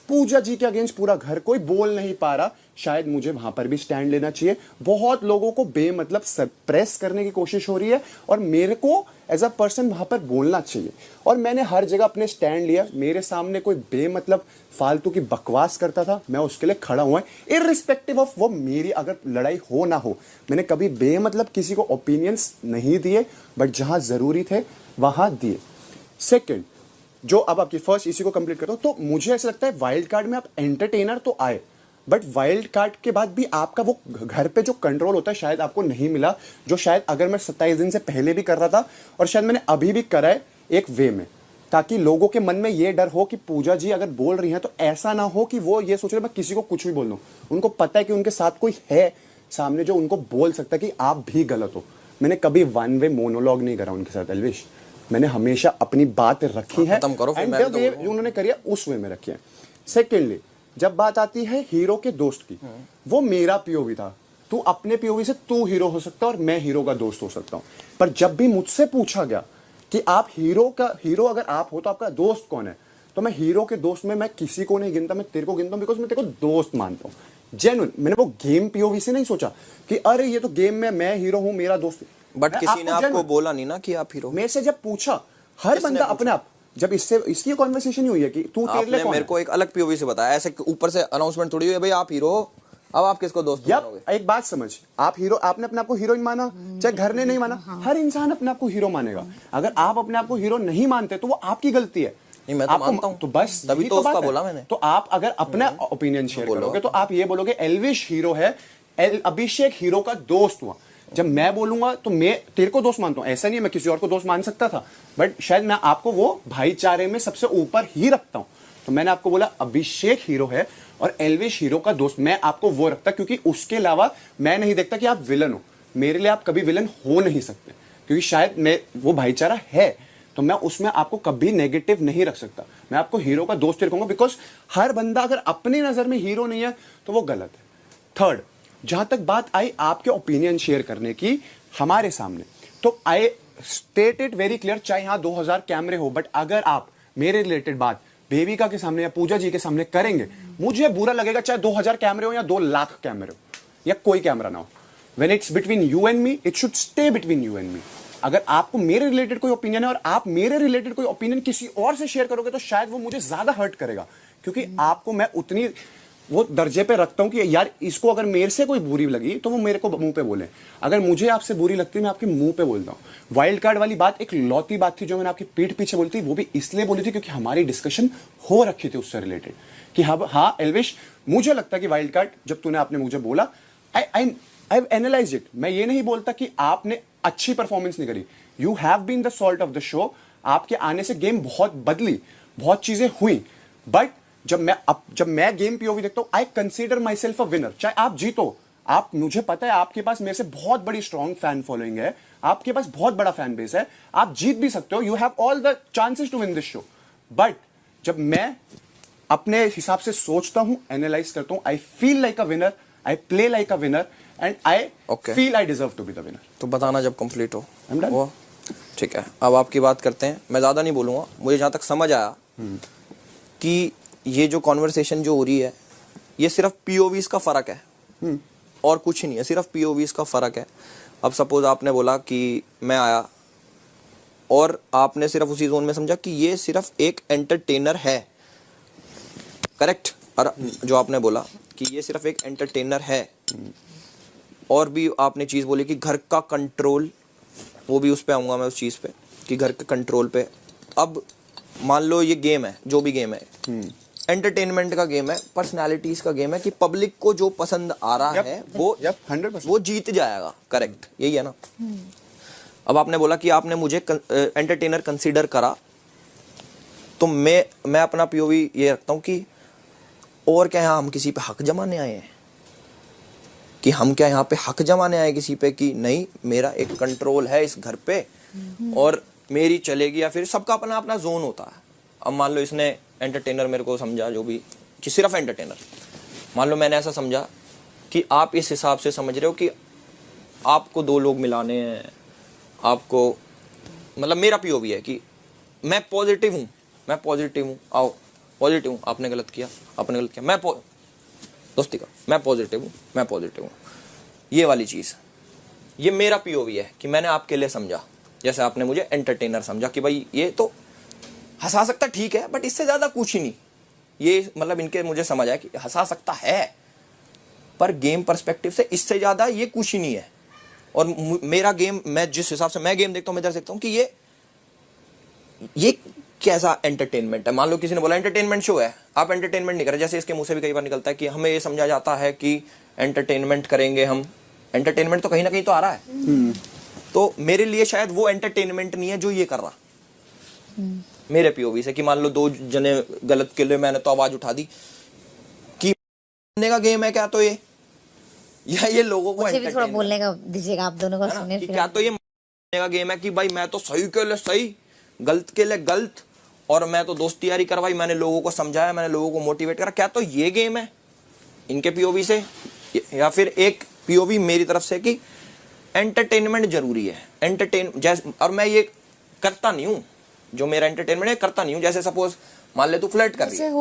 पूजा जी के अगेंस्ट पूरा घर कोई बोल नहीं पा रहा, शायद मुझे वहां पर भी स्टैंड लेना चाहिए। बहुत लोगों को बेमतलब सप्रेस करने की कोशिश हो रही है और मेरे को एज अ पर्सन वहां पर बोलना चाहिए, और मैंने हर जगह अपने स्टैंड लिया। मेरे सामने कोई बेमतलब फालतू की बकवास करता था, मैं उसके लिए खड़ा हुआ इररिस्पेक्टिव ऑफ वो मेरी अगर लड़ाई हो ना हो। मैंने कभी बेमतलब किसी को ओपिनियंस नहीं दिए, बट जहां जरूरी थे वहां दिए। सेकेंड, जो अब आपकी फर्स्ट इसी को कंप्लीट करता हूं, तो मुझे ऐसा लगता है वाइल्ड कार्ड में आप एंटरटेनर तो आए, बट वाइल्ड कार्ड के बाद भी आपका वो घर पे जो कंट्रोल होता है शायद आपको नहीं मिला, जो शायद अगर मैं 27 दिन से पहले भी कर रहा था और शायद मैंने अभी भी करा है एक वे में, ताकि लोगों के मन में ये डर हो कि पूजा जी अगर बोल रही हैं तो ऐसा ना हो कि वो ये सोच रहे मैं किसी को कुछ भी बोल दूं। उनको पता है कि उनके साथ कोई है सामने जो उनको बोल सकता है कि आप भी गलत हो। मैंने कभी वन वे मोनोलॉग नहीं करा उनके साथ एल्विश, मैंने हमेशा अपनी बात रखी है, उन्होंने करी है उस वे में रखी है। सेकेंडली, जब बात आती है हीरो के दोस्त की, वो मेरा पीओवी था। तू अपने पीओवी से तू हीरो हो सकता है और मैं हीरो का दोस्त हो सकता हूं, पर जब भी मुझसे पूछा गया कि आप हीरो अगर आप हो तो आपका दोस्त कौन है, तो मैं हीरो के दोस्त में मैं किसी को नहीं गिनता, मैं तेरे को गिनता हूं, बिकॉज मैं तेरे को दोस्त मानता हूं। जेन्युइन, मैंने वो गेम पीओवी से नहीं सोचा कि अरे ये तो गेम में मैं हीरो हूं, मेरा दोस्त। बट किसी ने आपको बोला नहीं ना कि आप हीरो। मेरे से जब पूछा हर बंदा अपने आप, जब इसकी कॉन्वर्सेशन ही हुई है कि तू तेरे लिए कौन है? मेरे को एक अलग पीओवी से बताया, ऐसे ऊपर से अनाउंसमेंट थोड़ी हुई है भाई आप हीरो हो, अब आप किसको दोस्त मानोगे? एक बात समझ, आप हीरो, आपने अपने आप को हीरोइन माना, चाहे घर ने नहीं माना, हर इंसान अपने आप को हीरो मानेगा। अगर आप अपने आप को हीरो नहीं मानते तो वो आपकी गलती है। नहीं, मैं तो मानता हूं। तो बस तभी तो उसका बोला मैंने। तो आप अगर अपना ओपिनियन शेयर करोगे तो आप ये बोलोगे एल्विश हीरो है, अभिषेक हीरो का दोस्त हुआ। जब मैं बोलूंगा तो मैं तेरे को दोस्त मानता हूं, ऐसा नहीं है मैं किसी और को दोस्त मान सकता था, बट शायद मैं आपको वो भाईचारे में सबसे ऊपर ही रखता हूं। तो मैंने आपको बोला अभिषेक हीरो है और एल्विश हीरो का दोस्त, मैं आपको वो रखता क्योंकि उसके अलावा मैं नहीं देखता कि आप विलन हो। मेरे लिए आप कभी विलन हो नहीं सकते, क्योंकि शायद मैं वो भाईचारा है, तो मैं उसमें आपको कभी नेगेटिव नहीं रख सकता। मैं आपको हीरो का दोस्त रखूंगा, बिकॉज हर बंदा अगर अपनी नजर में हीरो नहीं है तो वो गलत है। थर्ड, जहां तक बात आई आपके ओपिनियन शेयर करने की हमारे सामने, तो आई स्टेट इट वेरी क्लियर, चाहे यहां 2000 कैमरे हो, बट अगर आप मेरे रिलेटेड बात बेबिका के सामने या पूजा जी के सामने करेंगे, मुझे बुरा लगेगा, चाहे 2000 कैमरे हो या 2 लाख कैमरे हो या कोई कैमरा ना हो। When it's between you and me, it should stay between you and me. अगर आपको मेरे रिलेटेड कोई ओपिनियन है और आप मेरे रिलेटेड कोई ओपिनियन किसी और से शेयर करोगे तो शायद वो मुझे ज्यादा हर्ट करेगा, क्योंकि आपको मैं उतनी वो दर्जे पे रखता हूं कि यार इसको अगर मेरे से कोई बुरी लगी तो वो मेरे को मुंह पे बोले, अगर मुझे आपसे बुरी लगती है मैं आपके मुंह पे बोलता हूं। वाइल्ड कार्ड वाली बात एक लौती बात थी जो मैंने आपकी पीठ पीछे बोली थी, वो भी इसलिए बोली थी क्योंकि हमारी डिस्कशन हो रखी थी उससे रिलेटेड कि हाँ एल्विश, मुझे लगता है कि वाइल्ड कार्ड जब तूने आपने मुझे बोला, आई एनालाइज इट। मैं ये नहीं बोलता कि आपने अच्छी परफॉर्मेंस नहीं करी, you have been the salt of the show. आपके आने से गेम बहुत बदली, बहुत चीजें हुई, बट जब मैं गेम पीओवी देखता हूं, I consider my self a winner. चाहे आप जीतो, आप, मुझे पता है आपके पास मेरे से बहुत बड़ी स्ट्रॉन्ग फैन फॉलोइंग है, आपके पास बहुत बड़ा फैन बेस है, आप जीत भी सकते हो, you have all the chances to win this show. But जब मैं अपने हिसाब से सोचता हूं, एनालाइज करता हूं, I feel like a winner, I play like a winner and I feel I deserve to be the winner. तो बताना जब कंप्लीट हो। I'm done. वो ठीक है, अब आपकी बात करते हैं, मैं ज़्यादा नहीं बोलूँगा। मुझे जहाँ तक समझ आया कि ये जो कॉन्वर्सेशन जो हो रही है ये सिर्फ पीओवीज का फ़र्क है और कुछ नहीं है, सिर्फ पीओवीज का फ़र्क है। अब सपोज आपने बोला कि मैं आया और आपने सिर्फ उसी जोन में समझा कि ये सिर्फ एक एंटरटेनर है, करेक्ट। और जो आपने बोला कि ये सिर्फ एक एंटरटेनर है, और भी आपने चीज़ बोली कि घर का कंट्रोल, वो भी उस पे आऊँगा मैं, उस चीज़ पे कि घर के कंट्रोल पे। अब मान लो ये गेम है, जो भी गेम है, एंटरटेनमेंट का गेम है, पर्सनालिटीज का गेम है कि पब्लिक को जो पसंद आ रहा है वो 100% वो जीत जाएगा, करेक्ट, यही है ना। अब आपने बोला कि आपने मुझे एंटरटेनर कंसीडर करा, तो मैं अपना पीओवी ये रखता हूँ कि और क्या यहाँ हम किसी पे हक जमाने आए हैं, कि हम क्या यहाँ पे हक जमाने आए किसी पे, कि नहीं मेरा एक कंट्रोल है इस घर पे और मेरी चलेगी, या फिर सबका अपना अपना जोन होता है। अब मान लो इसने एंटरटेनर मेरे को समझा, जो भी कि सिर्फ एंटरटेनर, मान लो मैंने ऐसा समझा कि आप इस हिसाब से समझ रहे हो कि आपको दो लोग मिलाने हैं, आपको मतलब मेरा पीओवी है कि मैं पॉजिटिव हूँ, आओ पॉजिटिव हूँ, आपने गलत किया, मैं दोस्ती का मैं पॉजिटिव हूँ, ये वाली चीज़, ये मेरा पीओवी है कि मैंने आपके लिए समझा। जैसे आपने मुझे एंटरटेनर समझा कि भाई ये तो हंसा सकता, ठीक है, बट इससे ज़्यादा कुछ ही नहीं, ये मतलब इनके मुझे समझ आया कि हंसा सकता है, पर गेम पर्सपेक्टिव से इससे ज़्यादा ये कुछ ही नहीं है। और मेरा गेम, मैं जिस हिसाब से मैं गेम देखता हूँ, मैं इधर देखता हूँ कि ये कैसा एंटरटेनमेंट है। मान लो किसी ने बोला एंटरटेनमेंट शो है, आप एंटरटेनमेंट नहीं कर रहे, जैसे इसके मुंह से भी कई बार निकलता है कि हमें ये समझा जाता है कि एंटरटेनमेंट करेंगे हम, एंटरटेनमेंट तो कहीं ना कहीं तो आ रहा है, तो मेरे लिए शायद वो एंटरटेनमेंट नहीं है जो ये कर रहा, मेरे पीओवी से, कि मान लो दो जने गलत के लिए मैंने तो आवाज उठा दी कि का गेम है क्या, तो ये लोगों को मुझे भी थोड़ा बोलने का दीजिएगा, आप दोनों को सुनिए, क्या तो ये का गेम है कि भाई मैं तो सही के लिए सही, गलत के लिए गलत, और मैं तो दोस्ती यारी करवाई, मैंने लोगों को समझाया, मैंने लोगों को मोटिवेट करा, क्या तो ये गेम है इनके पीओवी से, या फिर एक पीओवी मेरी तरफ से कि एंटरटेनमेंट जरूरी है, एंटरटेन जैसे, और मैं ये करता नहीं हूँ, जो मेरा एंटरटेनमेंट है करता नहीं हूँ। जैसे सपोज मान ले तू फ्लर्ट कर रही है,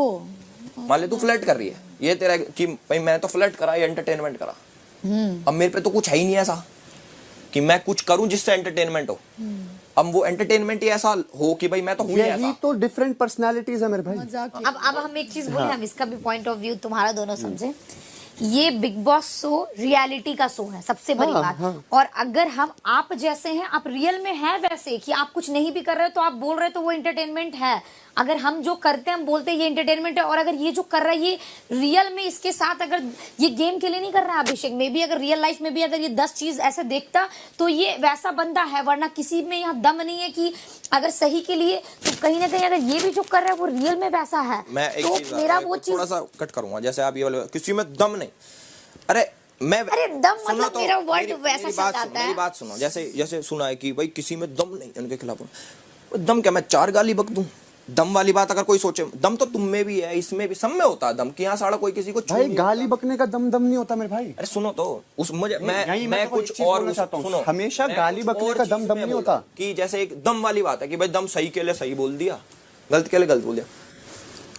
मान ले तू फ्लर्ट कर रही है, ये तेरा कि भाई मैं तो फ्लर्ट करा, ये एंटरटेनमेंट करा, अब मेरे पे तो कुछ है ही नहीं ऐसा कि मैं कुछ करूं जिससे एंटरटेनमेंट हो। अब वो एंटरटेनमेंट ही ऐसा हो कि भाई मैं तो हूं ही यही ऐसा। तो डिफरेंट पर्सनालिटीज है मेरे भाई। अब हम एक चीज बोले, हम इसका भी पॉइंट ऑफ व्यू तुम्हारा दोनों समझे। ये बिग बॉस शो रियलिटी का शो है, सबसे बड़ी बात। और अगर हम आप जैसे हैं, आप रियल में हैं वैसे कि आप कुछ नहीं भी कर रहे तो आप बोल रहे तो वो एंटरटेनमेंट है। अगर हम जो करते हैं हम बोलते हैं ये एंटरटेनमेंट है, और अगर ये जो कर रहा है ये रियल में इसके साथ, अगर ये गेम के लिए नहीं कर रहा है अभिषेक, मे बी अगर रियल लाइफ में भी अगर ये 10 चीज ऐसे देखता तो ये वैसा बंदा है, वरना किसी में यहाँ दम नहीं है कि अगर सही के लिए, तो कहीं ना कहीं अगर ये भी जो कर रहा है वो रियल में वैसा है। मैं एक तो चीज मेरा वो चीज थोड़ा सा कट करूंगा, जैसे आप ये वाले किसी में दम नहीं, अरे दम मतलब तो मेरा वर्ड वैसा शब्द आता है। मेरी बात सुनो, जैसे सुना है कि भाई किसी में दम नहीं, उनके खिलाफ दम क्या, मैं 4 गाली बक दूं, दम वाली बात अगर कोई सोचे, दम तो तुम में भी है, इसमें भी, सब में होता है दम, कि यहाँ साड़ा कोई किसी को भाई गाली बकने का दम नहीं होता मेरे भाई। अरे सुनो तो उस मुझे मैं तो कुछ और सुनो, हमेशा गाली बकने का दम नहीं होता, कि जैसे एक दम वाली बात है कि भाई दम सही के लिए सही बोल दिया, गलत के लिए गलत बोल दिया।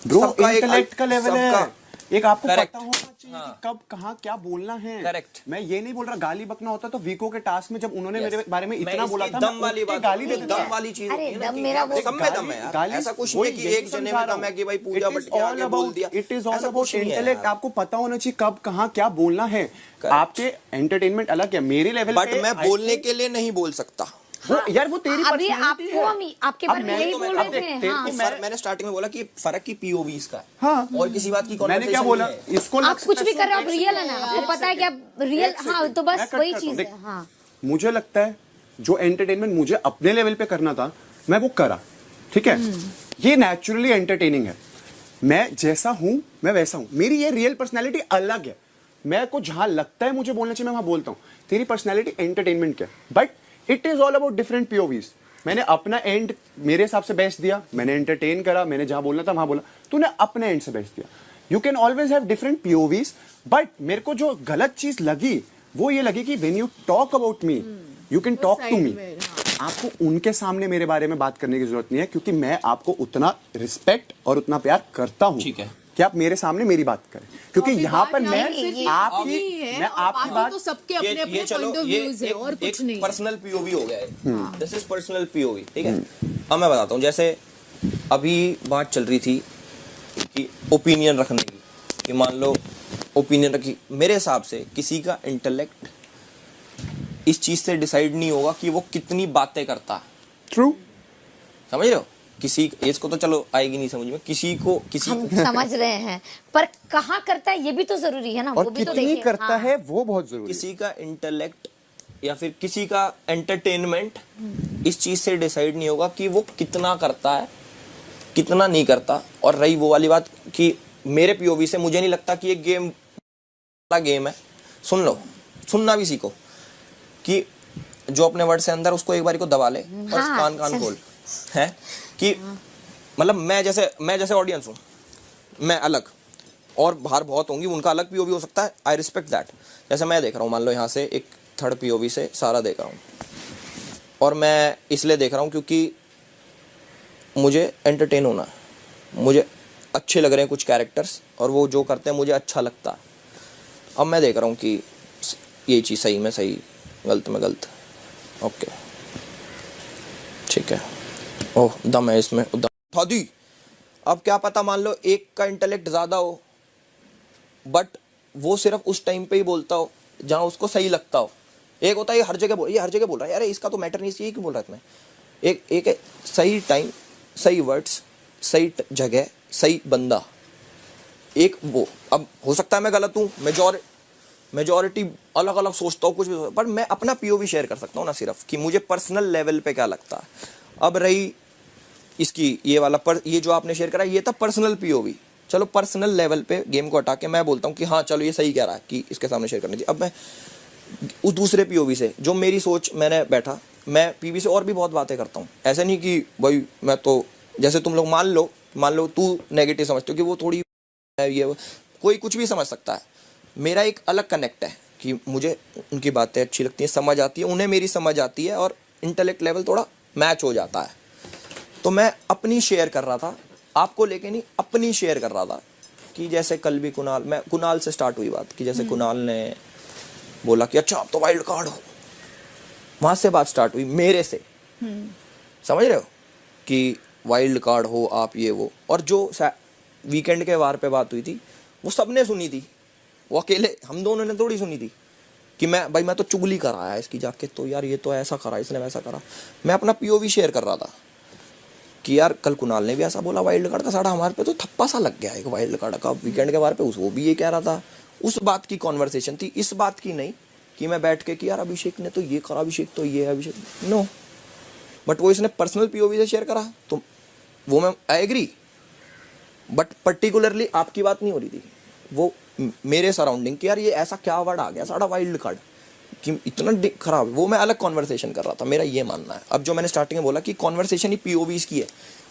ब्रो इंटेलेक्ट का लेवल है, एक आपको Correct. पता होना चाहिए कि कब कहाँ क्या बोलना है। करेक्ट। मैं ये नहीं बोल रहा गाली बकना होता तो वीको के टास्क में जब उन्होंने मेरे बारे में इतना बोला था, दम वाली बात, गाली दे देता। दम वाली चीज अरे होती है ना दम कि मेरा वो सब में दम है यार, ऐसा कुछ नहीं कि एक जने में दम है कि भाई पूजा बट के आगे बोल दिया, it is all about intellect. आपको पता होना चाहिए कब कहाँ क्या बोलना है। आपके एंटरटेनमेंट अलग है, मेरे लेवल बट मैं बोलने के लिए नहीं बोल सकता। यार वो तेरी अभी आपको हम आपके बारे में यही बोल रहे थे। हाँ। मैंने स्टार्टिंग में बोला कि फर्क की पीओवीज का है, हाँ। और किसी बात की मैंने क्या बोला, इसको आप कुछ भी कर रहे हो, आप रियल है ना, आपको पता है कि आप रियल, हाँ तो बस वही चीज है। हाँ मुझे लगता है जो एंटरटेनमेंट मुझे अपने लेवल पे करना था मैं वो करा, ठीक है, ये नेचुरली एंटरटेनिंग है। मैं जैसा हूं मैं वैसा हूं, मेरी ये रियल पर्सनैलिटी अलग है। मैं को जहां लगता है मुझे बोलना चाहिए मैं वहां बोलता हूँ. तेरी पर्सनैलिटी एंटरटेनमेंट क्या, but it is all about different POVs. मैंने अपना एंड मेरे हिसाब से बेस्ट दिया, मैंने एंटरटेन करा, मैंने जहां बोलना था वहां बोला, तूने अपने एंड से बेस्ट दिया. You can always have different POVs, but मेरे को जो गलत चीज लगी वो ये लगी कि when you talk about me you can talk to me. आपको उनके सामने मेरे बारे में बात करने की जरूरत नहीं है, क्योंकि मैं आपको उतना रिस्पेक्ट और उतना प्यार करता हूं. ठीक है कि आप मेरे सामने मेरी बात करें, क्योंकि तो यहाँ पर मैं आपकी आपकी बात तो सबके अपने अपने पॉइंट ऑफ व्यूज है और कुछ नहीं. पर्सनल पीओवी हो गया है, दिस इज पर्सनल पीओवी. ठीक है, अब मैं बताता हूँ. जैसे अभी बात चल रही थी कि ओपिनियन रखने की, कि मान लो ओपिनियन रखी, मेरे हिसाब से किसी का इंटेलेक्ट इस चीज से डिसाइड नहीं होगा कि वो कितनी बातें करता है. ट्रू, समझ रहे हो. किसी इसको तो चलो आएगी नहीं समझ में, किसी को किसी हम समझ रहे हैं, पर कहाँ करता है ये भी तो जरूरी है ना. और वो भी तो कितनी देखिए. करता हाँ. है वो बहुत जरूरी है. किसी का इंटेलेक्ट या फिर किसी का एंटरटेनमेंट इस चीज से डिसाइड नहीं होगा कि वो कितना करता है कितना नहीं करता. और रही वो वाली बात कि मेरे पीओवी से मुझे नहीं लगता कि ये गेम वाला गेम है. सुन लो, सुनना भी सीखो, कि जो अपने वर्ड से अंदर उसको एक बारी को दबा ले और हाँ, कान खोल है कि मतलब मैं जैसे ऑडियंस हूँ, मैं अलग और बाहर बहुत होंगी, उनका अलग पीओवी हो सकता है. I respect that. जैसे मैं देख रहा हूँ, मान लो यहाँ से एक थर्ड पीओवी से सारा देख रहा हूँ, और मैं इसलिए देख रहा हूँ क्योंकि मुझे एंटरटेन होना है, मुझे अच्छे लग रहे हैं कुछ कैरेक्टर्स और वो जो करते हैं मुझे अच्छा लगता है. अब मैं देख रहा हूँ कि ये चीज़ सही में सही, गलत में गलत. ओके ठीक है, ओह दम है इसमें, दम दी. अब क्या पता मान लो एक का इंटेलेक्ट ज़्यादा हो, बट वो सिर्फ उस टाइम पे ही बोलता हो जहाँ उसको सही लगता हो. एक होता है ये हर जगह बोल रहा है, यार इसका तो मैटर नहीं, ये क्यों बोल रहा है तुम्हें. एक है सही टाइम, सही वर्ड्स, सही जगह, सही बंदा. एक वो, अब हो सकता है मैं गलत हूँ, मेजॉरिटी अलग अलग सोचता हूँ कुछ भी, पर मैं अपना पीओवी शेयर कर सकता हूँ ना, सिर्फ कि मुझे पर्सनल लेवल पे क्या लगता है. अब रही इसकी ये वाला ये जो आपने शेयर करा, ये था पर्सनल पीओवी. चलो पर्सनल लेवल पे गेम को हटा के मैं बोलता हूँ कि हाँ चलो ये सही कह रहा है कि इसके सामने शेयर करनी थी. अब मैं उस दूसरे पीओवी से जो मेरी सोच, मैंने बैठा, मैं पीवी से और भी बहुत बातें करता हूँ. ऐसा नहीं कि भाई मैं तो, जैसे तुम लोग मान लो तू नेगेटिव समझते हो कि वो थोड़ी ये, कोई कुछ भी समझ सकता है. मेरा एक अलग कनेक्ट है कि मुझे उनकी बातें अच्छी लगती हैं, समझ आती है, उन्हें मेरी समझ आती है, और इंटेलेक्ट लेवल थोड़ा मैच हो जाता है. तो मैं अपनी शेयर कर रहा था, आपको लेके नहीं, अपनी शेयर कर रहा था. कि जैसे कल भी कुणाल से स्टार्ट हुई बात, कि जैसे कुणाल ने बोला कि अच्छा आप तो वाइल्ड कार्ड हो, वहाँ से बात स्टार्ट हुई मेरे से. समझ रहे हो कि वाइल्ड कार्ड हो आप, ये वो. और जो वीकेंड के वार पे बात हुई थी वो सबने सुनी थी, वो अकेले हम दोनों ने थोड़ी सुनी थी कि मैं तो चुगली कराया इसकी जाके, तो यार ये तो ऐसा करा, इसने वैसा करा. मैं अपना पीओवी शेयर कर रहा था कि यार कल कुणाल ने भी ऐसा बोला वाइल्ड कार्ड का, साढ़ा हमारे पे तो थप्पा सा लग गया एक वाइल्ड कार्ड का वीकेंड के बारे पे, वो भी ये कह रहा था. उस बात की कॉन्वर्सेशन थी, इस बात की नहीं कि मैं बैठ के कि यार अभिषेक ने तो ये करा, अभिषेक तो ये है, अभिषेक नो. बट वो इसने पर्सनल पीओवी से शेयर करा, तो वो मैं आई एग्री, बट पर्टिकुलरली आपकी बात नहीं हो रही थी, वो मेरे सराउंडिंग कि यार ये ऐसा क्या वर्ड आ गया साढ़ा वाइल्ड कार्ड कि इतना खराब. वो मैं अलग कॉन्वर्सेशन कर रहा था, मेरा ये मानना है. अब जो मैंने स्टार्टिंग में बोला कि कॉन्वर्सेशन ही पीओवीज की है,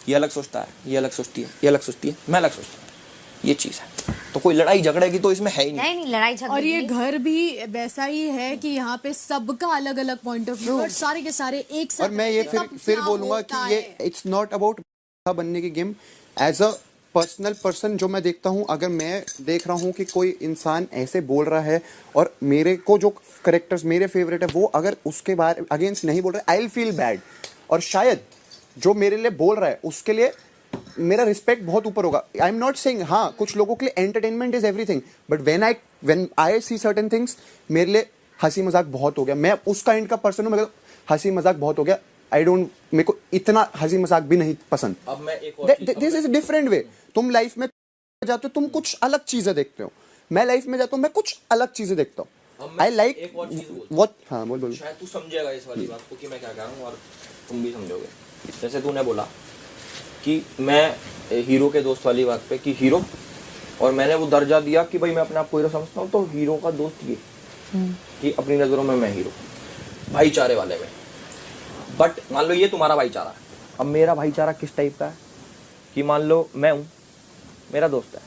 ये अलग सोचता है, ये अलग सोचती है, ये अलग सोचती है, मैं अलग सोचता हूँ, ये चीज़ है. तो कोई लड़ाई झगड़े की तो इसमें है ही नहीं. नहीं लड़ाई झगड़े. और ये घर भी वैसा ही है कि यहाँ पे सबका अलग अलग पॉइंट ऑफ व्यू, और सारे के सारे एक साथ. और मैं ये फिर बोलूंगा कि ये इट्स नॉट अबाउट बनने की game. As a personal person जो मैं देखता हूँ, अगर मैं देख रहा हूँ कि कोई इंसान ऐसे बोल रहा है और मेरे को जो करेक्टर्स मेरे फेवरेट है वो अगर उसके बारे अगेंस्ट नहीं बोल रहे, आई विल फील बैड. और शायद जो मेरे लिए बोल रहा है उसके लिए मेरा रिस्पेक्ट बहुत ऊपर होगा. आई एम नॉट सेइंग, हाँ कुछ लोगों के लिए entertainment is everything, but when I see certain things, मेरे लिए हंसी मजाक बहुत हो गया. मैं उस काइंड का पर्सन हूँ, मेरे हंसी मजाक बहुत हो गया. मेरे को इतना हंसी मजाक भी नहीं पसंद. अब मैं एक और दिस इज डिफरेंट वे. तुम लाइफ में जाते हो, तुम कुछ अलग चीजें देखते हो. मैं लाइफ में जाता हूँ, मैं कुछ अलग चीजें देखता हूँ. I like what. हाँ बोल. शायद तू समझेगा इस वाली बात को कि मैं क्या कह रहा हूँ, और तुम भी समझोगे. जैसे तूने बोला कि मैं हीरो के दोस्त वाली बात पे, कि हीरो और मैंने वो दर्जा दिया कि भाई मैं अपने आप को हीरो समझता हूँ, तो हीरो का दोस्त ये कि अपनी नजरों में मैं हीरो, भाईचारे वाले में। बट मान लो ये तुम्हारा भाईचारा है, अब मेरा भाईचारा किस टाइप का है कि मान लो मैं हूं, मेरा दोस्त है,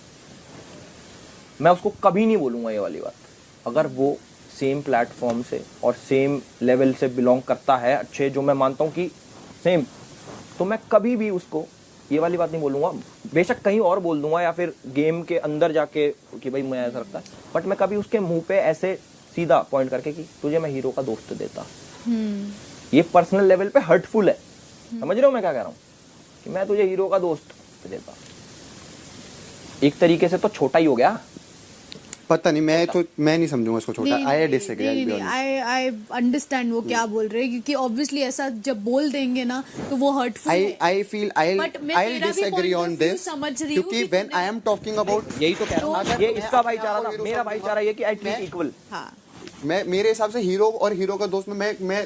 मैं उसको कभी नहीं बोलूंगा ये वाली बात, अगर वो सेम प्लेटफॉर्म से और सेम लेवल से बिलोंग करता है अच्छे, जो मैं मानता हूँ कि सेम, तो मैं कभी भी उसको ये वाली बात नहीं बोलूंगा। बेशक कहीं और बोल दूंगा या फिर गेम के अंदर जाके कि भाई मैं ऐसा रखता है, बट मैं कभी उसके मुंह पे ऐसे सीधा पॉइंट करके कि तुझे मैं हीरो का दोस्त देता, ये पर्सनल लेवल पे हर्टफुल है। समझ रहे हो मैं क्या कह रहा हूँ, कि मैं तुझे हीरो का दोस्त देता, एक तरीके से तो छोटा ही हो गया। पता नहीं, मैं नहीं समझूंगा इसको छोटा। I disagree. आई अंडरस्टैंड वो क्या बोल रहे हैं, क्योंकि ऑब्वियसली ऐसा जब बोल देंगे ना तो वो हर्टफुल है। I feel I disagree on this, क्योंकि when I am talking about, यही तो कह रहा हूँ, ये इसका भाईचारा था, मेरा भाईचारा ये कि आई ट्रीट इक्वल। हाँ, मैं मेरे हिसाब से हीरो और हीरो का दोस्त में मैं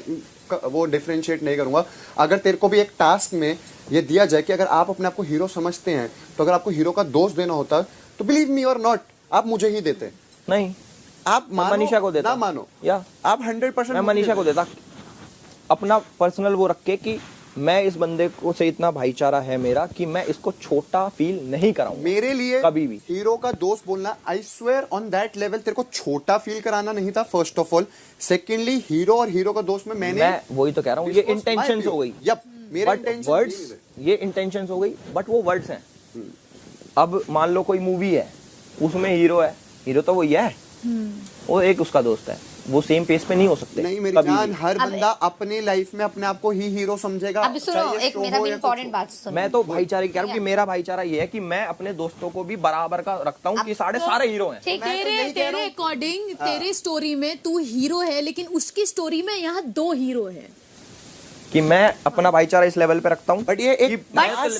वो डिफरेंशिएट नहीं करूंगा। अगर तेरे को भी एक टास्क में ये दिया जाए कि अगर आप अपने आप को हीरो समझते हैं, तो अगर आपको हीरो का दोस्त देना होता तो बिलीव मी और नॉट, आप मुझे ही देते। नहीं, आप मानो मनीषा को देता, ना मानो, या आप 100% मैं मनीषा को देता, अपना पर्सनल वो रख के कि मैं इस बंदे को से इतना भाईचारा है मेरा कि मैं इसको छोटा फील नहीं कराऊंगा मेरे लिए कभी भी। हीरो का दोस्त बोलना, I swear on that level, तेरे को छोटा फील कराना नहीं था first of all. Secondly, hero और हीरो का दोस्त में मैं वही तो कह रहा हूँ, ये इंटेंशंस हो गई। यप, मेरे बट वर्ड्स, ये इंटेंशंस हो गई, बट वो वर्ड्स हैं। अब मान लो कोई मूवी है, उसमें हीरो है, हीरो तो वो ही है, वो एक उसका दोस्त है, वो सेम पेज पे नहीं हो सकते। नहीं मेरी कभी जान, भी। हर बंदा अपने लाइफ में अपने आप को ही हीरो समझेगा। अभी सुनो, चाहे एक show मेरा हो भी या इम्पोर्टेंट कुछ बात सुनो। मैं तो भाईचारे की कह रहा हूँ कि मेरा भाईचारा ये है कि मैं अपने दोस्तों को भी बराबर का रखता हूँ कि सारे हीरो हैं। ठीक है, तेरे अकॉर्डिंग तेरे स्टोरी में तू हीरो है, लेकिन उसकी स्टोरी में यहाँ 2 हीरो है। कि मैं अपना भाईचारा इस लेवल पे रखता हूँ, बट ये एक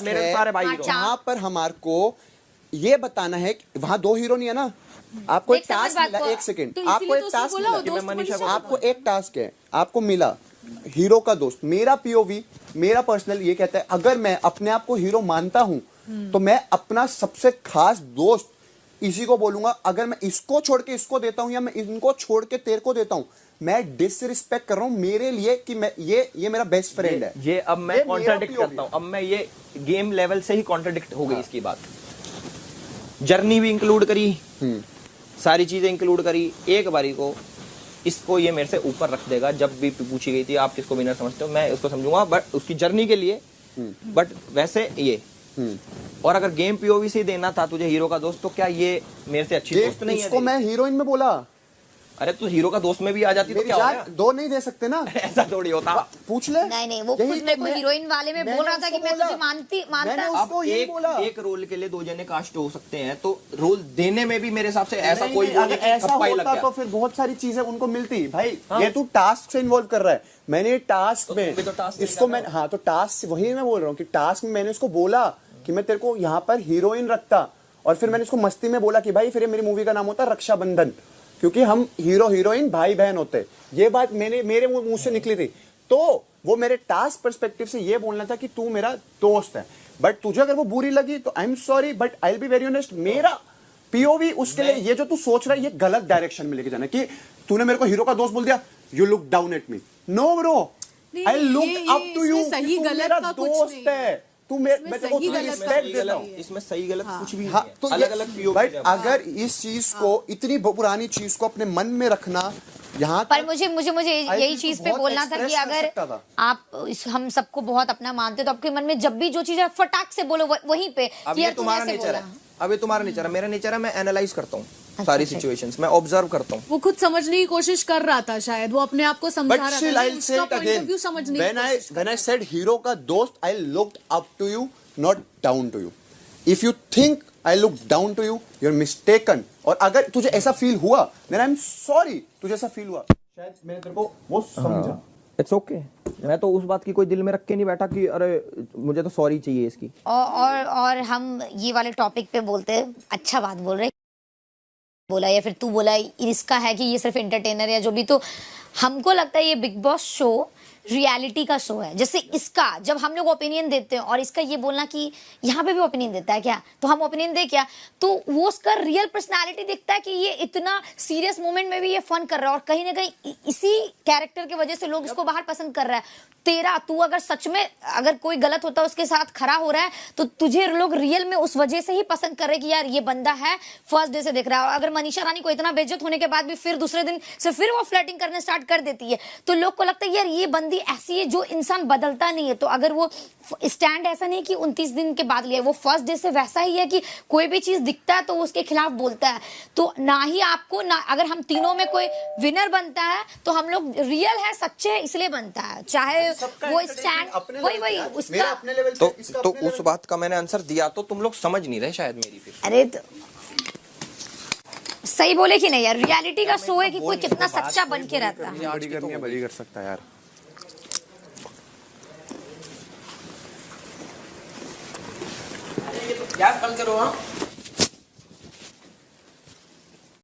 मेरे सारे भाई हीरो हैं। जहाँ पर हमारे को ये बताना है कि वहां 2 हीरो नहीं है ना, आपको एक एक समझ टास्क बात मिला, को। एक सेकंड, तो आपको इसीलिए एक तो उसने टास्क बोला मिला, वो दोस्त मनीषा को आपको एक टास्क है, आपको मिला हीरो का दोस्त। मेरा पीओवी, मेरा पर्सनल ये कहता है, अगर मैं अपने आप को हीरो मानता हूं तो मैं अपना सबसे खास दोस्त इसी को बोलूंगा। अगर मैं इसको छोड़ के इसको देता हूं या मैं इनको छोड़ के तेरे को देता हूं, मैं डिसरिस्पेक्ट कर रहा हूं मेरे लिए कि मैं ये मेरा बेस्ट फ्रेंड है। ये अब मैं ये कॉन्ट्राडिक्ट मेरा करता हूँ, अब मैं ये गेम लेवल से ही कॉन्ट्राडिक्ट हो गई इसकी बात। जर्नी भी इंक्लूड करी, सारी चीजें इंक्लूड करी, एक बारी को इसको ये मेरे से ऊपर रख देगा। जब भी पूछी गई थी आप किसको विनर समझते हो, मैं उसको समझूंगा बट उसकी जर्नी के लिए, बट वैसे ये। और अगर गेम पीओवी से देना था तुझे हीरो का दोस्त, तो क्या ये मेरे से अच्छी दोस्त नहीं है? इसको मैं हीरोइन में बोला, अरे तू हीरो का दोस्त में भी आ जाती तो मेरी क्या हो जान गया? 2 नहीं दे सकते ना, ऐसा थोड़ी होता। पूछ ले। नहीं वो यही खुद तो मेरे को मैं- हीरोइन वाले में बोल मैंने रहा था कि उसको मैं बोला। तुझे मानता मैंने हूँ। उसको यही बोला। एक रोल के लिए 2 जने कास्ट हो सकते हैं, तो रोल देने में भी मेरे हिसाब से ऐसा नहीं, कोई नहीं, वो अगर नहीं कि ऐसा ठप्पा ही लग होता गया। तो फिर बहुत सारी चीजें उनको मिलती भाई। हाँ। ये तू टास्क से इन्वॉल्व कर रहा है, मैंने टास्क तो में तुम भी तो task से इसको कर मैं, रहे हो। हाँ तो टास्क वही मैं बोल रहा हूँ कि टास्क में मैंने उसको बोला कि मैं तेरे को यहाँ पर हीरोइन रखता, और फिर मैंने इसको मस्ती में बोला कि भाई फिर ये मेरी मूवी का नाम होता रक्षाबंधन, क्योंकि हम हीरो हीरोइन भाई बहन होते। ये बात मेरे मुंह से निकली थी, तो वो मेरे टास्क पर्सपेक्टिव से ये बोलना था कि तू मेरा दोस्त है। बट तुझे अगर वो बुरी लगी तो I am sorry, but I will be very honest, मेरा पीओवी उसके लिए ये जो तू सोच रहा है ये गलत डायरेक्शन में लेके जाना कि तूने मेरे को हीरो का दोस्त बोल दिया, you look down at me. No bro, I look up to you, सही गलत मेरा का कुछ दोस्त नहीं है तू। मैं तेरे को सही गलत रिस्पेक्ट देता हूँ। इसमें सही गलत कुछ भी हाँ, नहीं तो है, अलग अलग POV बट है। अगर इस चीज को, इतनी पुरानी चीज को अपने मन में रखना, यहाँ पर मुझे यही feel चीज तो पे बहुत बोलना था express कि कर अगर सकता था। आप हम सबको बहुत अपना मानते तो आपके मन में जब भी जो चीज है फटाक से बोलो वहीं पे अब कि ये यार तूने तुम्हारा ऐसे नेचर है, बोला। अब ये तुम्हारा नेचर है, मेरा नेचर है मैं एनालाइज करता हूँ सारी अच्छा। सिचुएशंस, मैं ऑब्जर्व करता हूँ। वो खुद समझने की कोशिश कर रहा था, शायद वो अपने आप को समझा But रहा still, था, I'll say उसका it point of again. view समझने की कोशिश When I said hero का दोस्त, I looked up to you, not down to you. If you think I looked down to you, you're mistaken. और अगर तुझे ऐसा फील हुआ, then I'm sorry. तुझे ऐसा फील हुआ, शायद मैं तेरे को वो समझा। इट्स ओके, मैं तो उस बात की कोई दिल में रख के नहीं बैठा कि अरे मुझे तो सॉरी चाहिए इसकी। और हम ये वाले टॉपिक पे बोलते अच्छा बात बोल रहे बोला या फिर तू बोला इसका है कि ये सिर्फ एंटरटेनर है जो भी, तो हमको लगता है ये बिग बॉस शो रियलिटी का शो है। जैसे इसका जब हम लोग ओपिनियन देते हैं और इसका ये बोलना कि यहाँ पे भी ओपिनियन देता है क्या, तो हम ओपिनियन दे क्या, तो वो उसका रियल पर्सनालिटी दिखता है कि ये इतना सीरियस मोमेंट में भी ये फन कर रहा है और कहीं ना कहीं इसी कैरेक्टर की वजह से लोग इसको बाहर पसंद कर रहा है। तेरा तू अगर सच में अगर कोई गलत होता है उसके साथ खड़ा हो रहा है तो तुझे लोग रियल में उस वजह से ही पसंद कर रहे हैं कि यार ये बंदा है, फर्स्ट डे से देख रहा है। अगर मनीषा रानी को इतना बेइज्जत होने के बाद भी फिर दूसरे दिन से फिर वो फ्लर्टिंग करने स्टार्ट कर देती है तो लोग को लगता है यार ये बंदी ऐसी है जो इंसान बदलता नहीं है। तो अगर वो स्टैंड ऐसा नहीं कि 29 दिन के बाद लिया, वो फर्स्ट डे से वैसा ही है कि कोई भी चीज दिखता है तो वो उसके खिलाफ बोलता है। तो ना ही आपको ना, अगर हम तीनों में कोई विनर बनता है तो हम लोग रियल है, सच्चे है, इसलिए बनता है। चाहे वो स्टैंड वही उसका तो उस बात का मैंने आंसर दिया तो तुम लोग समझ नहीं रहे शायद मेरी फिर। अरे तो सही बोले कि नहीं यार, रियलिटी का शो है कि कोई कितना सच्चा बन के रहता है। बड़ी करनी है, बड़ी कर सकता है यार। यार कल करो हाँ।